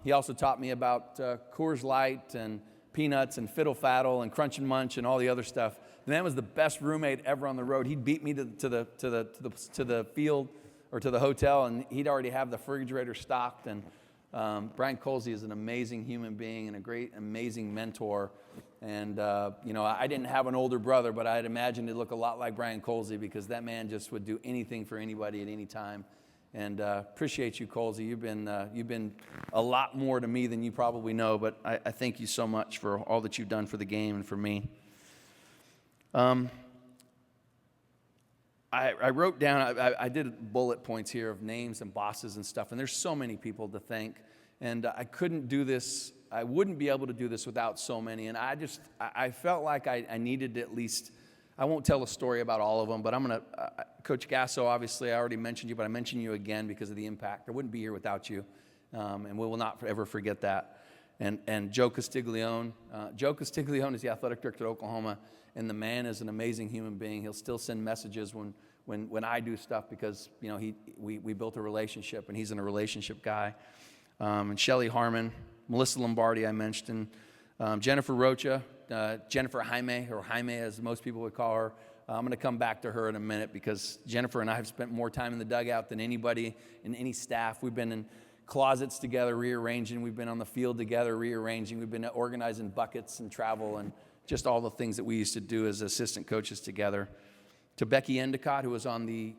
He also taught me about Coors Light and peanuts and fiddle faddle and crunch and munch and all the other stuff. The man was the best roommate ever on the road. He'd beat me to the field or to the hotel, and he'd already have the refrigerator stocked. And Brian Colsey is an amazing human being and a great, amazing mentor. And I didn't have an older brother, but I'd imagine he'd look a lot like Brian Colsey, because that man just would do anything for anybody at any time. And appreciate you, Colsey. You've been a lot more to me than you probably know, but I thank you so much for all that you've done for the game and for me. I wrote down, I did bullet points here of names and bosses and stuff, and there's so many people to thank, and I couldn't do this, I wouldn't be able to do this without so many, and I felt like I needed to at least, I won't tell a story about all of them, but I'm going to, Coach Gasso, obviously, I already mentioned you, but I mention you again because of the impact. I wouldn't be here without you, and we will not ever forget that. And Joe Castiglione. Joe Castiglione is the athletic director at Oklahoma, and the man is an amazing human being. He'll still send messages when I do stuff, because we built a relationship, and he's a relationship guy. And Shelly Harmon, Melissa Lombardi I mentioned, Jennifer Rocha, Jennifer Jaime, or Jaime as most people would call her. I'm going to come back to her in a minute, because Jennifer and I have spent more time in the dugout than anybody in any staff. We've been in closets together rearranging. We've been on the field together rearranging. We've been organizing buckets and travel and just all the things that we used to do as assistant coaches together. To Becky Endicott, who was on the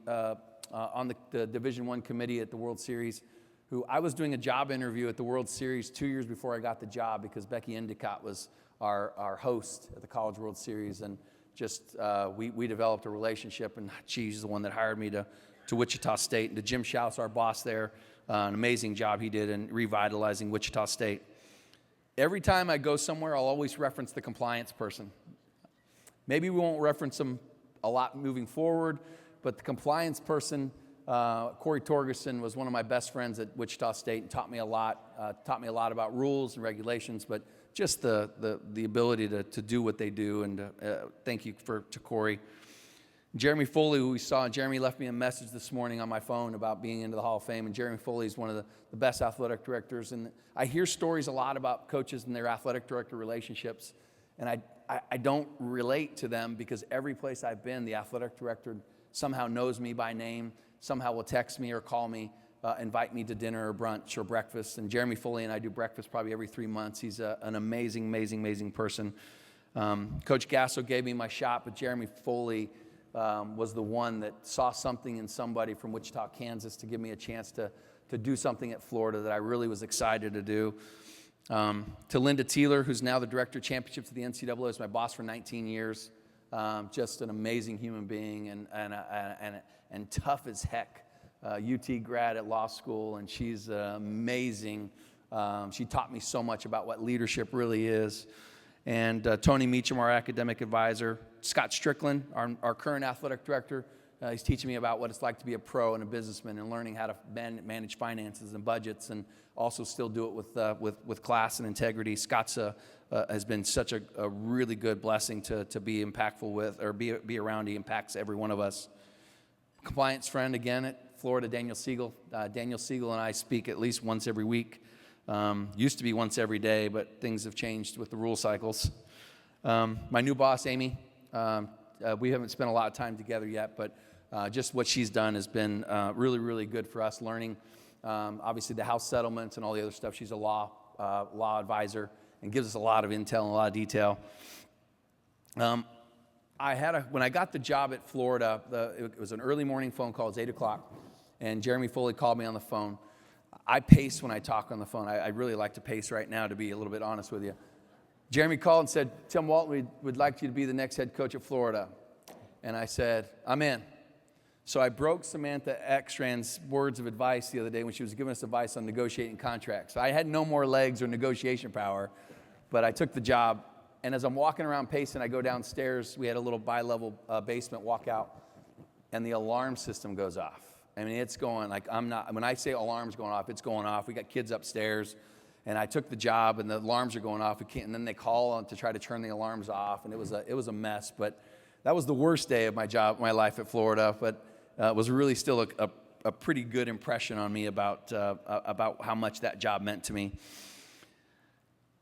Division I committee at the World Series, who I was doing a job interview at the World Series 2 years before I got the job, because Becky Endicott was our host at the College World Series, and just we developed a relationship, and she's the one that hired me to Wichita State. And to Jim Schaus, our boss there, an amazing job he did in revitalizing Wichita State. Every time I go somewhere, I'll always reference the compliance person. Maybe we won't reference them a lot moving forward, but the compliance person, Corey Torgerson, was one of my best friends at Wichita State and taught me a lot about rules and regulations, but just the ability to do what they do. And thank you to Corey. Jeremy Foley, who we saw, Jeremy left me a message this morning on my phone about being into the Hall of Fame, and Jeremy Foley is one of the best athletic directors. And I hear stories a lot about coaches and their athletic director relationships, and I don't relate to them, because every place I've been, the athletic director somehow knows me by name, somehow will text me or call me, invite me to dinner or brunch or breakfast. And Jeremy Foley and I do breakfast probably every 3 months. He's an amazing person. Coach Gasso gave me my shot, but Jeremy Foley was the one that saw something in somebody from Wichita, Kansas, to give me a chance to do something at Florida that I really was excited to do. To Linda Teeler, who's now the director of championships at the NCAA, was my boss for 19 years. Just an amazing human being and tough as heck. UT grad at law school, and she's amazing. She taught me so much about what leadership really is. And Tony Meacham, our academic advisor. Scott Strickland, our current athletic director. He's teaching me about what it's like to be a pro and a businessman, and learning how to manage finances and budgets, and also still do it with class and integrity. Scott's has been such a really good blessing to be impactful with, or be around. He impacts every one of us. Compliance friend again at Florida, Daniel Siegel. Daniel Siegel and I speak at least once every week. Used to be once every day, but things have changed with the rule cycles. My new boss, Amy, we haven't spent a lot of time together yet, but just what she's done has been really, really good for us, learning obviously the house settlements and all the other stuff. She's a law advisor and gives us a lot of intel and a lot of detail. When I got the job at Florida, it was an early morning phone call. It was 8 o'clock, and Jeremy Foley called me on the phone. I pace when I talk on the phone. I really like to pace right now, to be a little bit honest with you. Jeremy called and said, Tim Walton, we'd like you to be the next head coach at Florida. And I said, I'm in. So I broke Samantha Ekstrand's words of advice the other day when she was giving us advice on negotiating contracts. I had no more legs or negotiation power, but I took the job. And as I'm walking around pacing, I go downstairs. We had a little bi-level basement, walk out, and the alarm system goes off. I mean, it's going like when I say alarm's going off, it's going off. We got kids upstairs, and I took the job, and the alarms are going off. And then they call to try to turn the alarms off, and it was a mess. But that was the worst day of my life at Florida. But it was really still a pretty good impression on me about how much that job meant to me.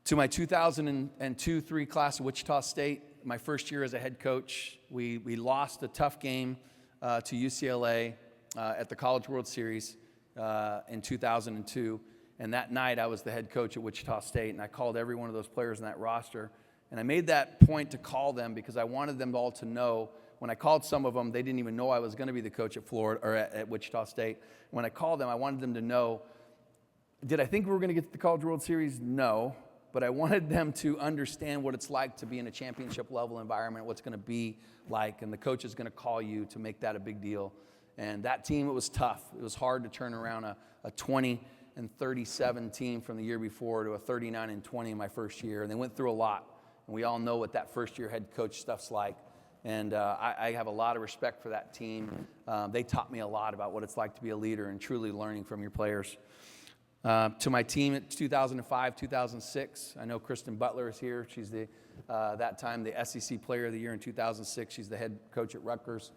To my 2002-03 class at Wichita State, my first year as a head coach, we lost a tough game to UCLA at the College World Series in 2002. And that night, I was the head coach at Wichita State, and I called every one of those players in that roster. And I made that point to call them because I wanted them all to know. When I called some of them, they didn't even know I was going to be the coach at Florida or at Wichita State. When I called them, I wanted them to know, did I think we were going to get to the College World Series? No. But I wanted them to understand what it's like to be in a championship level environment, what's going to be like, and the coach is going to call you to make that a big deal. And that team, it was tough. It was hard to turn around a 20-37 team from the year before to a 39-20 in my first year. And they went through a lot. And we all know what that first year head coach stuff's like. And I have a lot of respect for that team. They taught me a lot about what it's like to be a leader and truly learning from your players. To my team at 2005, 2006, I know Kristen Butler is here. She's that time the SEC Player of the Year in 2006. She's the head coach at Rutgers.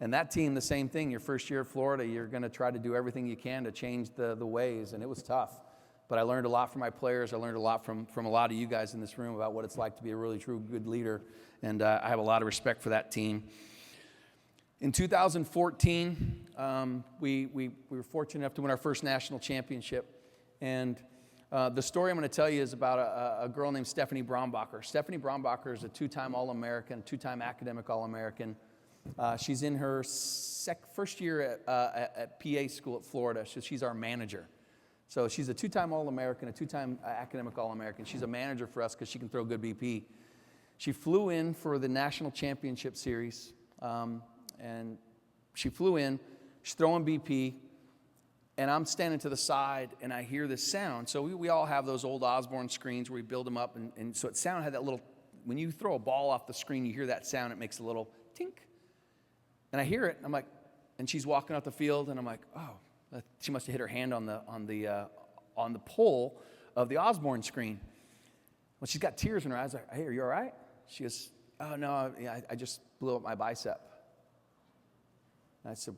And that team, the same thing. Your first year at Florida, you're going to try to do everything you can to change the ways, and it was tough. But I learned a lot from my players. I learned a lot from a lot of you guys in this room about what it's like to be a really true good leader, and I have a lot of respect for that team. In 2014, we were fortunate enough to win our first national championship. And the story I'm going to tell you is about a girl named Stephanie Brombacher. Stephanie Brombacher is a two-time All-American, two-time academic All-American. She's in her first year at PA school at Florida. She's our manager. So she's a two-time All-American, a two-time academic All-American. She's a manager for us because she can throw good BP. She flew in for the national championship series, and she flew in. She's throwing BP. And I'm standing to the side, and I hear this sound. So we all have those old Osborne screens where we build them up. And so it had that little, when you throw a ball off the screen, you hear that sound. It makes a little tink. And I hear it. And I'm like, and she's walking out the field, and I'm like, oh, she must have hit her hand on the pole of the Osborne screen. Well, she's got tears in her eyes. Like, hey, are you all right? She goes, oh, no, I just blew up my bicep. And I said,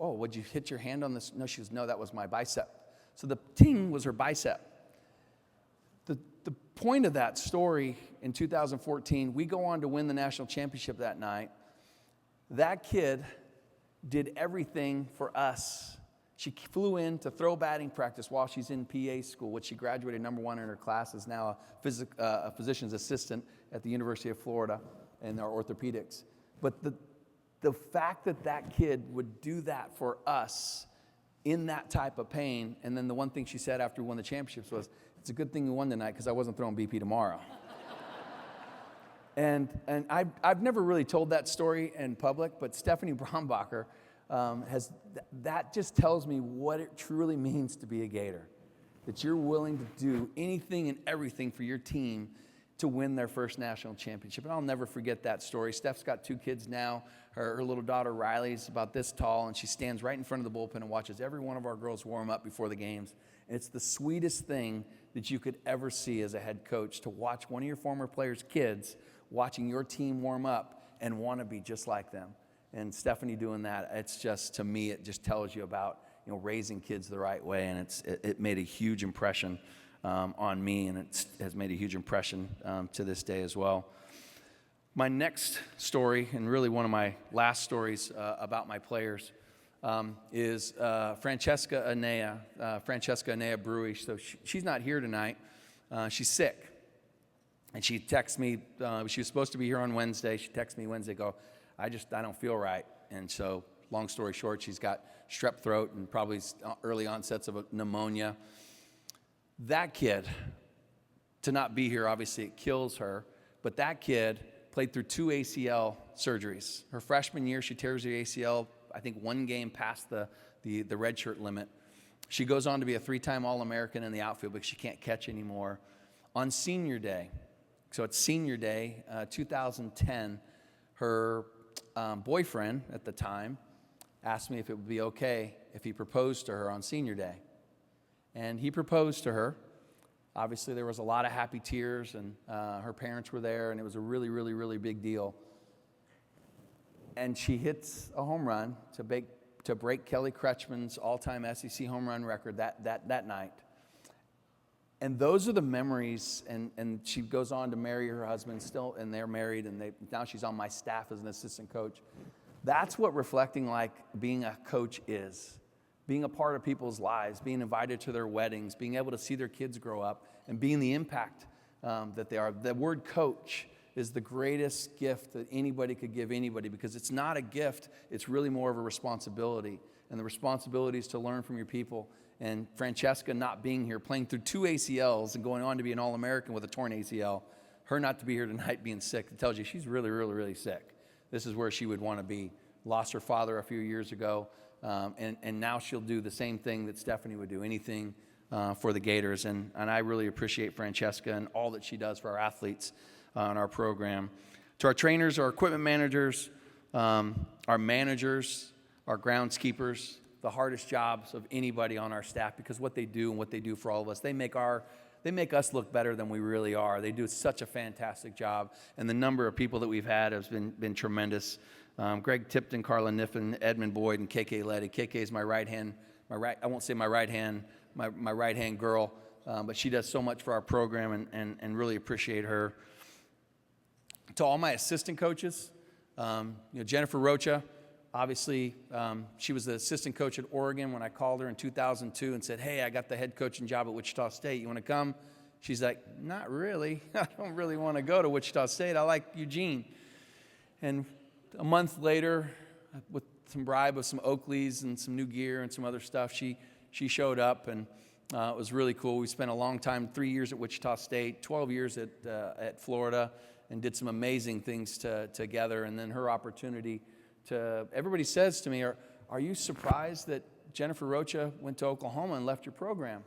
oh, would you hit your hand on this? No, she goes, no, that was my bicep. So the ting was her bicep. The point of that story in 2014, we go on to win the national championship that night. That kid did everything for us. She flew in to throw batting practice while she's in PA school, which she graduated #1 in her class, is now a physician's assistant at the University of Florida in their orthopedics. But the fact that kid would do that for us in that type of pain, and then the one thing she said after we won the championships was, it's a good thing we won tonight because I wasn't throwing BP tomorrow. and I've never really told that story in public, but Stephanie Brombacher that just tells me what it truly means to be a Gator, that you're willing to do anything and everything for your team to win their first national championship. And I'll never forget that story. Steph's got 2 kids now. Her little daughter, Riley's about this tall, and she stands right in front of the bullpen and watches every one of our girls warm up before the games. And it's the sweetest thing that you could ever see as a head coach, to watch one of your former players' kids watching your team warm up and want to be just like them. And Stephanie doing that, it's just, to me, it just tells you about, raising kids the right way, and it made a huge impression on me, and it has made a huge impression to this day as well. My next story, and really one of my last stories about my players, is Francesca Anea Brewy. So she's not here tonight. She's sick. And she texts me, she was supposed to be here on Wednesday. She texts me Wednesday, I don't feel right. And so, long story short, she's got strep throat and probably early onsets of a pneumonia. That kid, to not be here, obviously it kills her, but that kid played through 2 ACL surgeries. Her freshman year, she tears her ACL, I think 1 game past the redshirt limit. She goes on to be a 3-time All-American in the outfield, but she can't catch anymore. On senior day, so it's senior day, 2010, her boyfriend at the time asked me if it would be okay if he proposed to her on senior day. And he proposed to her. Obviously, there was a lot of happy tears, and her parents were there, and it was a really, really, really big deal. And she hits a home run to break Kelly Kretschmann's all-time SEC home run record that night. And those are the memories, and she goes on to marry her husband still, and they're married, and now she's on my staff as an assistant coach. That's what reflecting like being a coach is. Being a part of people's lives, being invited to their weddings, being able to see their kids grow up, and being the impact that they are. The word coach is the greatest gift that anybody could give anybody, because it's not a gift, it's really more of a responsibility. And the responsibility is to learn from your people. And Francesca not being here, playing through 2 ACLs and going on to be an All-American with a torn ACL, her not to be here tonight being sick, it tells you she's really, really, really sick. This is where she would want to be. Lost her father a few years ago, and now she'll do the same thing that Stephanie would do, anything for the Gators. And I really appreciate Francesca and all that she does for our athletes in our program. To our trainers, our equipment managers, our managers, our groundskeepers, the hardest jobs of anybody on our staff, because what they do and what they do for all of us, they make us look better than we really are. They do such a fantastic job, and the number of people that we've had has been tremendous. Greg Tipton, Carla Niffen, Edmund Boyd, and KK Letty. KK is my right hand, I won't say my right hand girl, but she does so much for our program, and really appreciate her. To all my assistant coaches, Jennifer Rocha, obviously, she was the assistant coach at Oregon when I called her in 2002 and said, hey, I got the head coaching job at Wichita State. You want to come? She's like, not really. I don't really want to go to Wichita State. I like Eugene. And a month later, with some bribe of some Oakleys and some new gear and some other stuff, she showed up, and it was really cool. We spent a long time, 3 years at Wichita State, 12 years at Florida, and did some amazing things together. And then her opportunity everybody says to me, are you surprised that Jennifer Rocha went to Oklahoma and left your program?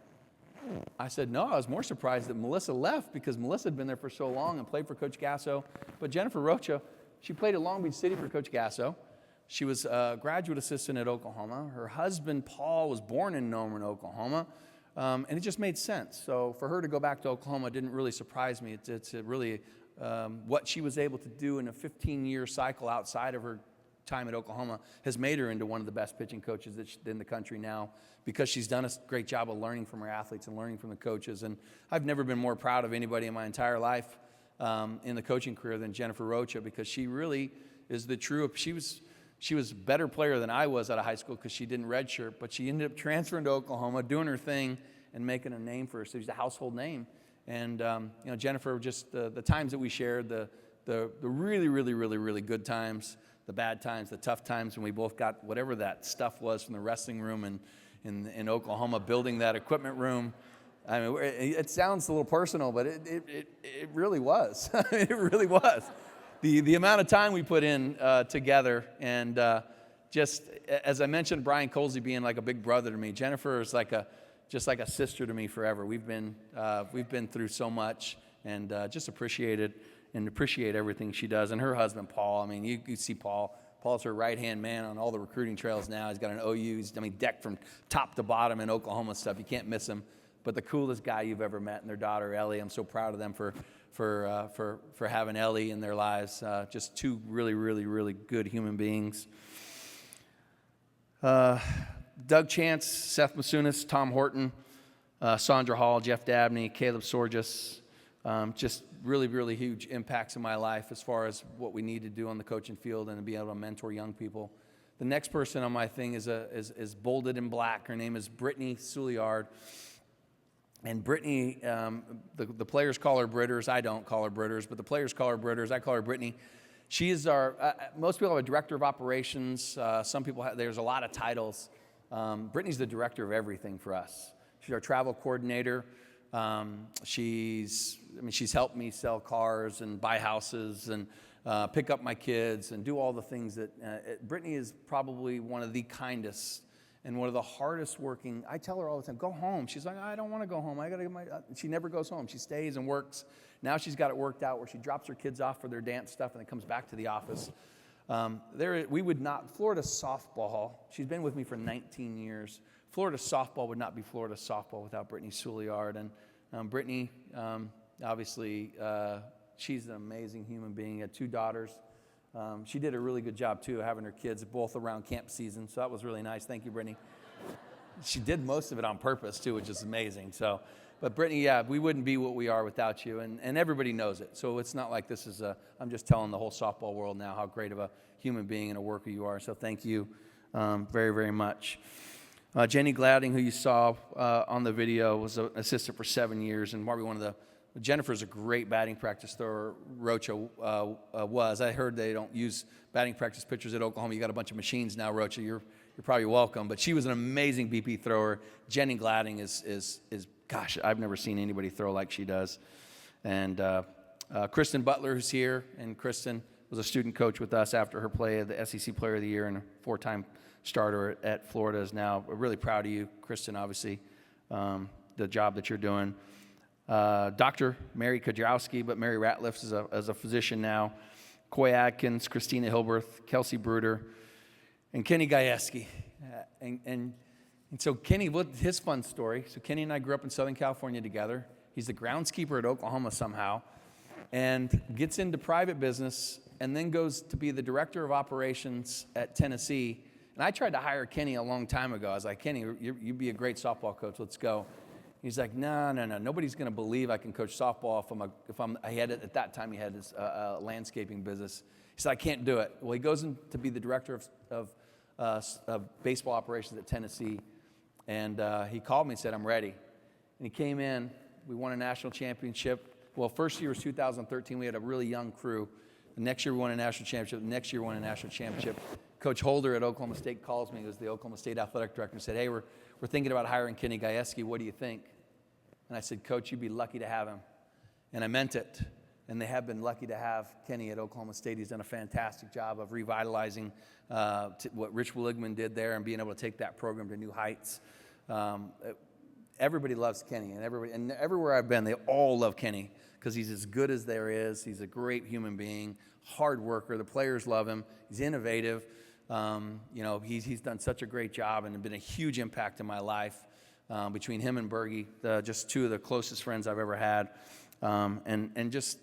I said, no, I was more surprised that Melissa left, because Melissa had been there for so long and played for Coach Gasso. But Jennifer Rocha, she played at Long Beach City for Coach Gasso. She was a graduate assistant at Oklahoma. Her husband, Paul, was born in Norman, Oklahoma. And it just made sense. So for her to go back to Oklahoma didn't really surprise me. It's really what she was able to do in a 15-year cycle outside of her time at Oklahoma has made her into one of the best pitching coaches in the country now, because she's done a great job of learning from her athletes and learning from the coaches. And I've never been more proud of anybody in my entire life in the coaching career than Jennifer Rocha, because she really is the true. She was a better player than I was out of high school, because she didn't redshirt, but she ended up transferring to Oklahoma, doing her thing, and making a name for herself. She's a household name. And Jennifer, just the times that we shared, the really, really, really, really good times, the bad times, the tough times when we both got whatever that stuff was from the wrestling room in Oklahoma, building that equipment room. I mean, it sounds a little personal, but it really was. It really was. The amount of time we put in together, and just as I mentioned, Brian Colsey being like a big brother to me, Jennifer is just like a sister to me forever. We've been through so much, and just appreciate it. And appreciate everything she does. And her husband, Paul, I mean, you see Paul. Paul's her right-hand man on all the recruiting trails now. He's got an OU. He's decked from top to bottom in Oklahoma stuff. You can't miss him. but the coolest guy you've ever met, and their daughter Ellie. I'm so proud of them for having Ellie in their lives. Just two really, really, really good human beings. Doug Chance, Seth Masunis, Tom Horton, Sandra Hall, Jeff Dabney, Caleb Sorgis, just really, really huge impacts in my life as far as what we need to do on the coaching field and to be able to mentor young people. The next person on my thing is bolded in black. Her name is Brittany Souliard. And Brittany, the players call her Britters. I don't call her Britters, but the players call her Britters. I call her Brittany. She is most people have a director of operations. Some people there's a lot of titles. Brittany's the director of everything for us. She's our travel coordinator. She's helped me sell cars and buy houses and pick up my kids and do all the things that Brittany is probably one of the kindest and one of the hardest working. I tell her all the time, go home. She's like, I don't want to go home. I got to get my. She never goes home. She stays and works. Now she's got it worked out where she drops her kids off for their dance stuff and then comes back to the office. We would not. Florida softball. She's been with me for 19 years. Florida softball would not be Florida softball without Brittany Souliard. And Brittany, obviously, she's an amazing human being. Had 2 daughters. She did a really good job, too, having her kids both around camp season. So that was really nice. Thank you, Brittany. She did most of it on purpose, too, which is amazing. But Brittany, yeah, we wouldn't be what we are without you. And everybody knows it. So it's not like this is I'm just telling the whole softball world now how great of a human being and a worker you are. So thank you very, very much. Jenny Gladding, who you saw on the video, was an assistant for 7 years, and probably Jennifer's a great batting practice thrower. Rocha was. I heard they don't use batting practice pitchers at Oklahoma. You got a bunch of machines now, Rocha. You're probably welcome. But she was an amazing BP thrower. Jenny Gladding is gosh, I've never seen anybody throw like she does. And Kristen Butler, who's here, and Kristen was a student coach with us after her play of the SEC Player of the Year and a 4-time starter at Florida is now. We're really proud of you, Kristen, obviously, the job that you're doing. Dr. Mary Kajrowski, but Mary Ratliff is a physician now. Coy Adkins, Christina Hilberth, Kelsey Bruder, and Kenny Gajewski. And so Kenny, his fun story. So Kenny and I grew up in Southern California together. He's the groundskeeper at Oklahoma somehow and gets into private business and then goes to be the director of operations at Tennessee. And I tried to hire Kenny a long time ago. I was like, Kenny, you'd be a great softball coach. Let's go. He's like, no. Nobody's going to believe I can coach softball at that time he had his landscaping business. He said, I can't do it. Well, he goes in to be the director of baseball operations at Tennessee. And he called me and said, I'm ready. And he came in. We won a national championship. Well, first year was 2013. We had a really young crew. The next year we won a national championship. The next year we won a national championship. Coach Holder at Oklahoma State calls me. He was the Oklahoma State athletic director and said, hey, we're thinking about hiring Kenny Gajewski. What do you think? And I said, Coach, you'd be lucky to have him. And I meant it. And they have been lucky to have Kenny at Oklahoma State. He's done a fantastic job of revitalizing what Rich Willigman did there and being able to take that program to new heights. Everybody loves Kenny, and everywhere I've been, they all love Kenny because he's as good as there is. He's a great human being, hard worker. The players love him. He's innovative. He's done such a great job and been a huge impact in my life between him and Bergie, just 2 of the closest friends I've ever had. And just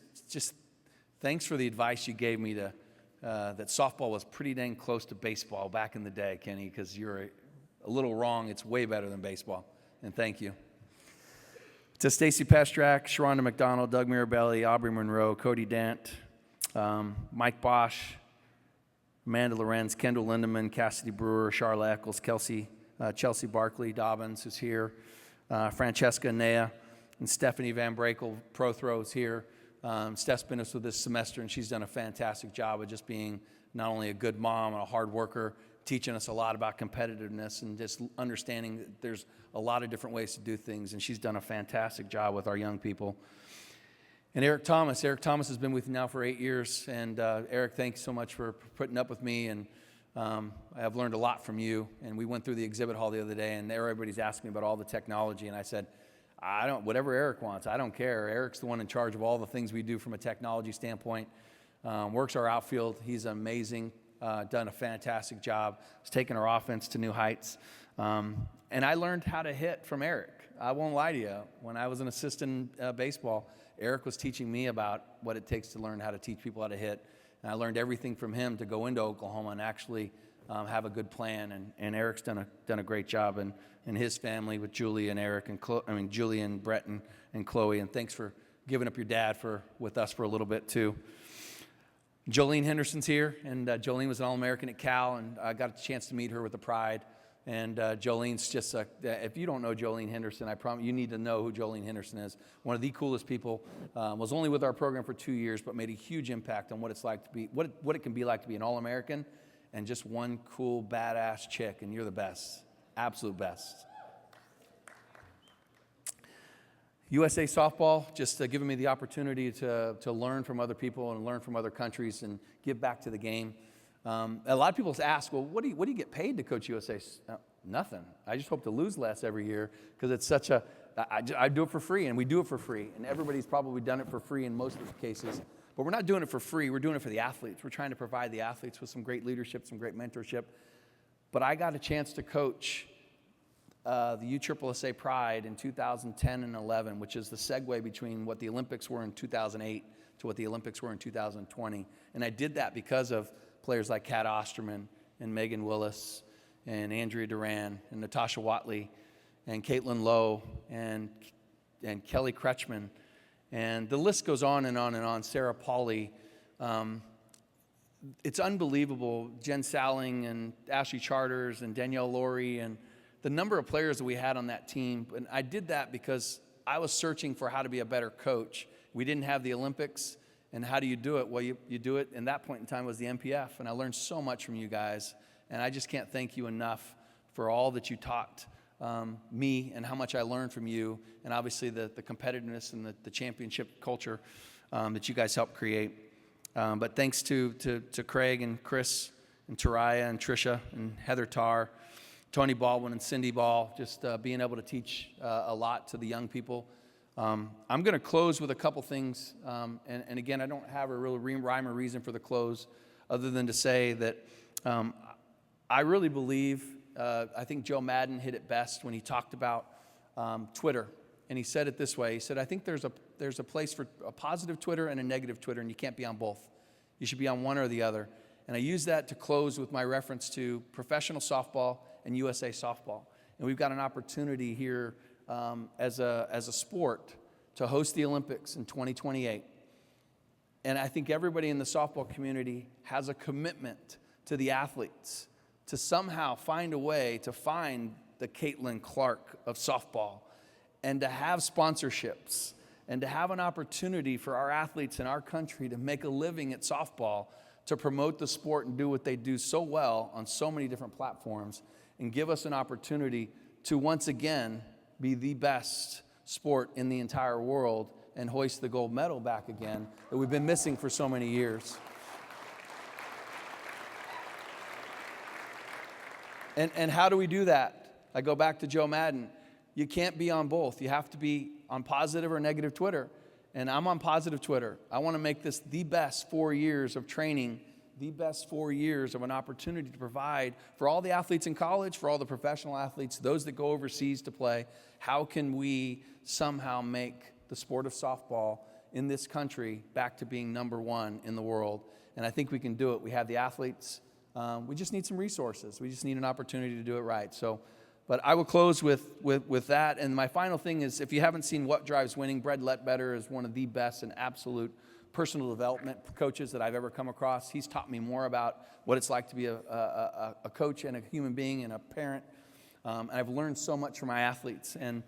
thanks for the advice you gave me that softball was pretty dang close to baseball back in the day, Kenny, because you're a little wrong. It's way better than baseball. And thank you. To Stacy Pestrak, Sharonda McDonald, Doug Mirabelli, Aubrey Monroe, Cody Dent, Mike Bosch, Amanda Lorenz, Kendall Lindemann, Cassidy Brewer, Charla Eccles, Chelsea Barkley Dobbins, who's here, Francesca Nea, and Stephanie Van Brakel, pro throws here. Steph's been with us this semester, and she's done a fantastic job of just being not only a good mom and a hard worker, teaching us a lot about competitiveness and just understanding that there's a lot of different ways to do things, and she's done a fantastic job with our young people. And Eric Thomas has been with me now for 8 years, and Eric, thanks so much for putting up with me, and I've learned a lot from you. And we went through the exhibit hall the other day, and everybody's asking me about all the technology, and I said, whatever Eric wants, I don't care. Eric's the one in charge of all the things we do from a technology standpoint. Works our outfield. He's amazing. Done a fantastic job. He's taken our offense to new heights. And I learned how to hit from Eric. I won't lie to you. When I was an assistant in baseball, Eric was teaching me about what it takes to learn how to teach people how to hit. And I learned everything from him to go into Oklahoma and actually have a good plan. And Eric's done a great job, and his family with Julie and Eric and Julie and Brett and Chloe. And thanks for giving up your dad with us for a little bit too. Jolene Henderson's here, and Jolene was an All-American at Cal, and I got a chance to meet her with the Pride. And Jolene's just if you don't know Jolene Henderson, I promise you need to know who Jolene Henderson is. One of the coolest people. Was only with our program for 2 years, but made a huge impact on what it's like to be, what it can be like to be an All-American, and just one cool, badass chick. And you're the best, absolute best. USA Softball, just giving me the opportunity to learn from other people and learn from other countries and give back to the game. A lot of people ask, well, what do you get paid to coach USA? Nothing. I just hope to lose less every year, because it's such I do it for free, and we do it for free. And everybody's probably done it for free in most of the cases. But we're not doing it for free. We're doing it for the athletes. We're trying to provide the athletes with some great leadership, some great mentorship. But I got a chance to coach the USSSA Pride in 2010 and 11, which is the segue between what the Olympics were in 2008 to what the Olympics were in 2020. And I did that because of players like Kat Osterman and Megan Willis and Andrea Duran and Natasha Watley and Caitlin Lowe and Kelly Kretschmann. And the list goes on and on and on. Sarah Pauly. It's unbelievable. Jen Salling and Ashley Charters and Danielle Laurie, and the number of players that we had on that team. And I did that because I was searching for how to be a better coach. We didn't have the Olympics. And how do you do it? Well, you do it, and that point in time was the MPF. And I learned so much from you guys. And I just can't thank you enough for all that you taught me and how much I learned from you. And obviously the competitiveness and the championship culture that you guys helped create. But thanks to Craig and Chris and Taraya and Trisha and Heather Tarr, Tony Baldwin and Cindy Ball, just being able to teach a lot to the young people. I'm going to close with a couple things, and again, I don't have a real rhyme or reason for the close other than to say that I really believe, I think Joe Madden hit it best when he talked about Twitter, and he said it this way. He said, I think there's a place for a positive Twitter and a negative Twitter, and you can't be on both. You should be on one or the other. And I use that to close with my reference to professional softball and USA Softball. And we've got an opportunity here as a sport to host the Olympics in 2028. And I think everybody in the softball community has a commitment to the athletes to somehow find a way to find the Caitlin Clark of softball and to have sponsorships and to have an opportunity for our athletes in our country to make a living at softball, to promote the sport and do what they do so well on so many different platforms, and give us an opportunity to once again be the best sport in the entire world and hoist the gold medal back again that we've been missing for so many years. And how do we do that? I go back to Joe Madden. You can't be on both. You have to be on positive or negative Twitter. And I'm on positive Twitter. I want to make this the best 4 years of training, the best 4 years of an opportunity to provide for all the athletes in college, for all the professional athletes, those that go overseas to play. How can we somehow make the sport of softball in this country back to being number one in the world? And I think we can do it. We have the athletes. We just need some resources. We just need an opportunity to do it right. So, but I will close with that. And my final thing is, if you haven't seen What Drives Winning, Brett Lettbetter is one of the best and absolute personal development coaches that I've ever come across. He's taught me more about what it's like to be a coach and a human being and a parent. And I've learned so much from my athletes. And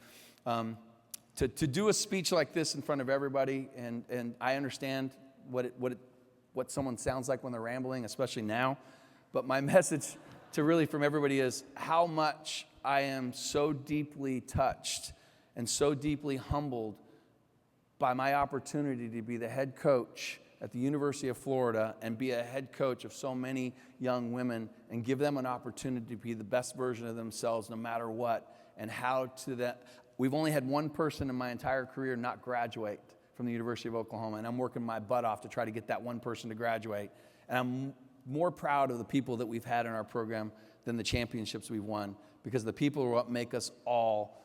to do a speech like this in front of everybody, and I understand what someone sounds like when they're rambling, especially now. But my message to really from everybody is how much I am so deeply touched and so deeply humbled by my opportunity to be the head coach at the University of Florida and be a head coach of so many young women and give them an opportunity to be the best version of themselves no matter what. And how to that, we've only had one person in my entire career not graduate from the University of Oklahoma, and I'm working my butt off to try to get that one person to graduate. And I'm more proud of the people that we've had in our program than the championships we've won, because the people are what make us all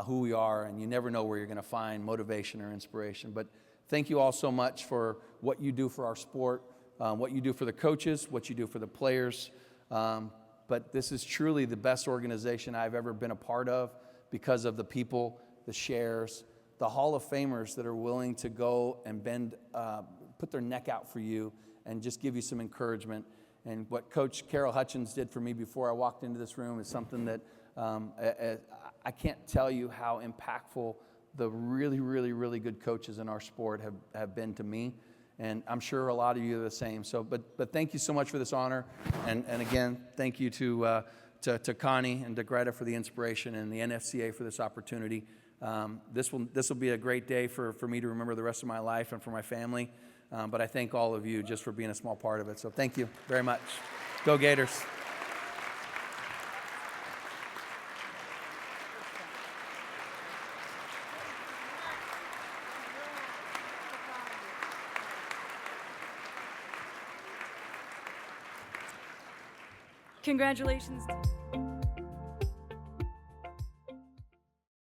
who we are, and you never know where you're going to find motivation or inspiration. But thank you all so much for what you do for our sport, what you do for the coaches, what you do for the players. But this is truly the best organization I've ever been a part of because of the people, the shares, the Hall of Famers that are willing to go and put their neck out for you and just give you some encouragement. And what Coach Carol Hutchins did for me before I walked into this room is something that I can't tell you how impactful the really, really, really good coaches in our sport have been to me. And I'm sure a lot of you are the same. So, but thank you so much for this honor. And again, thank you to Connie and to Greta for the inspiration and the NFCA for this opportunity. This will be a great day for me to remember the rest of my life and for my family. But I thank all of you just for being a small part of it. So thank you very much. Go Gators. Congratulations.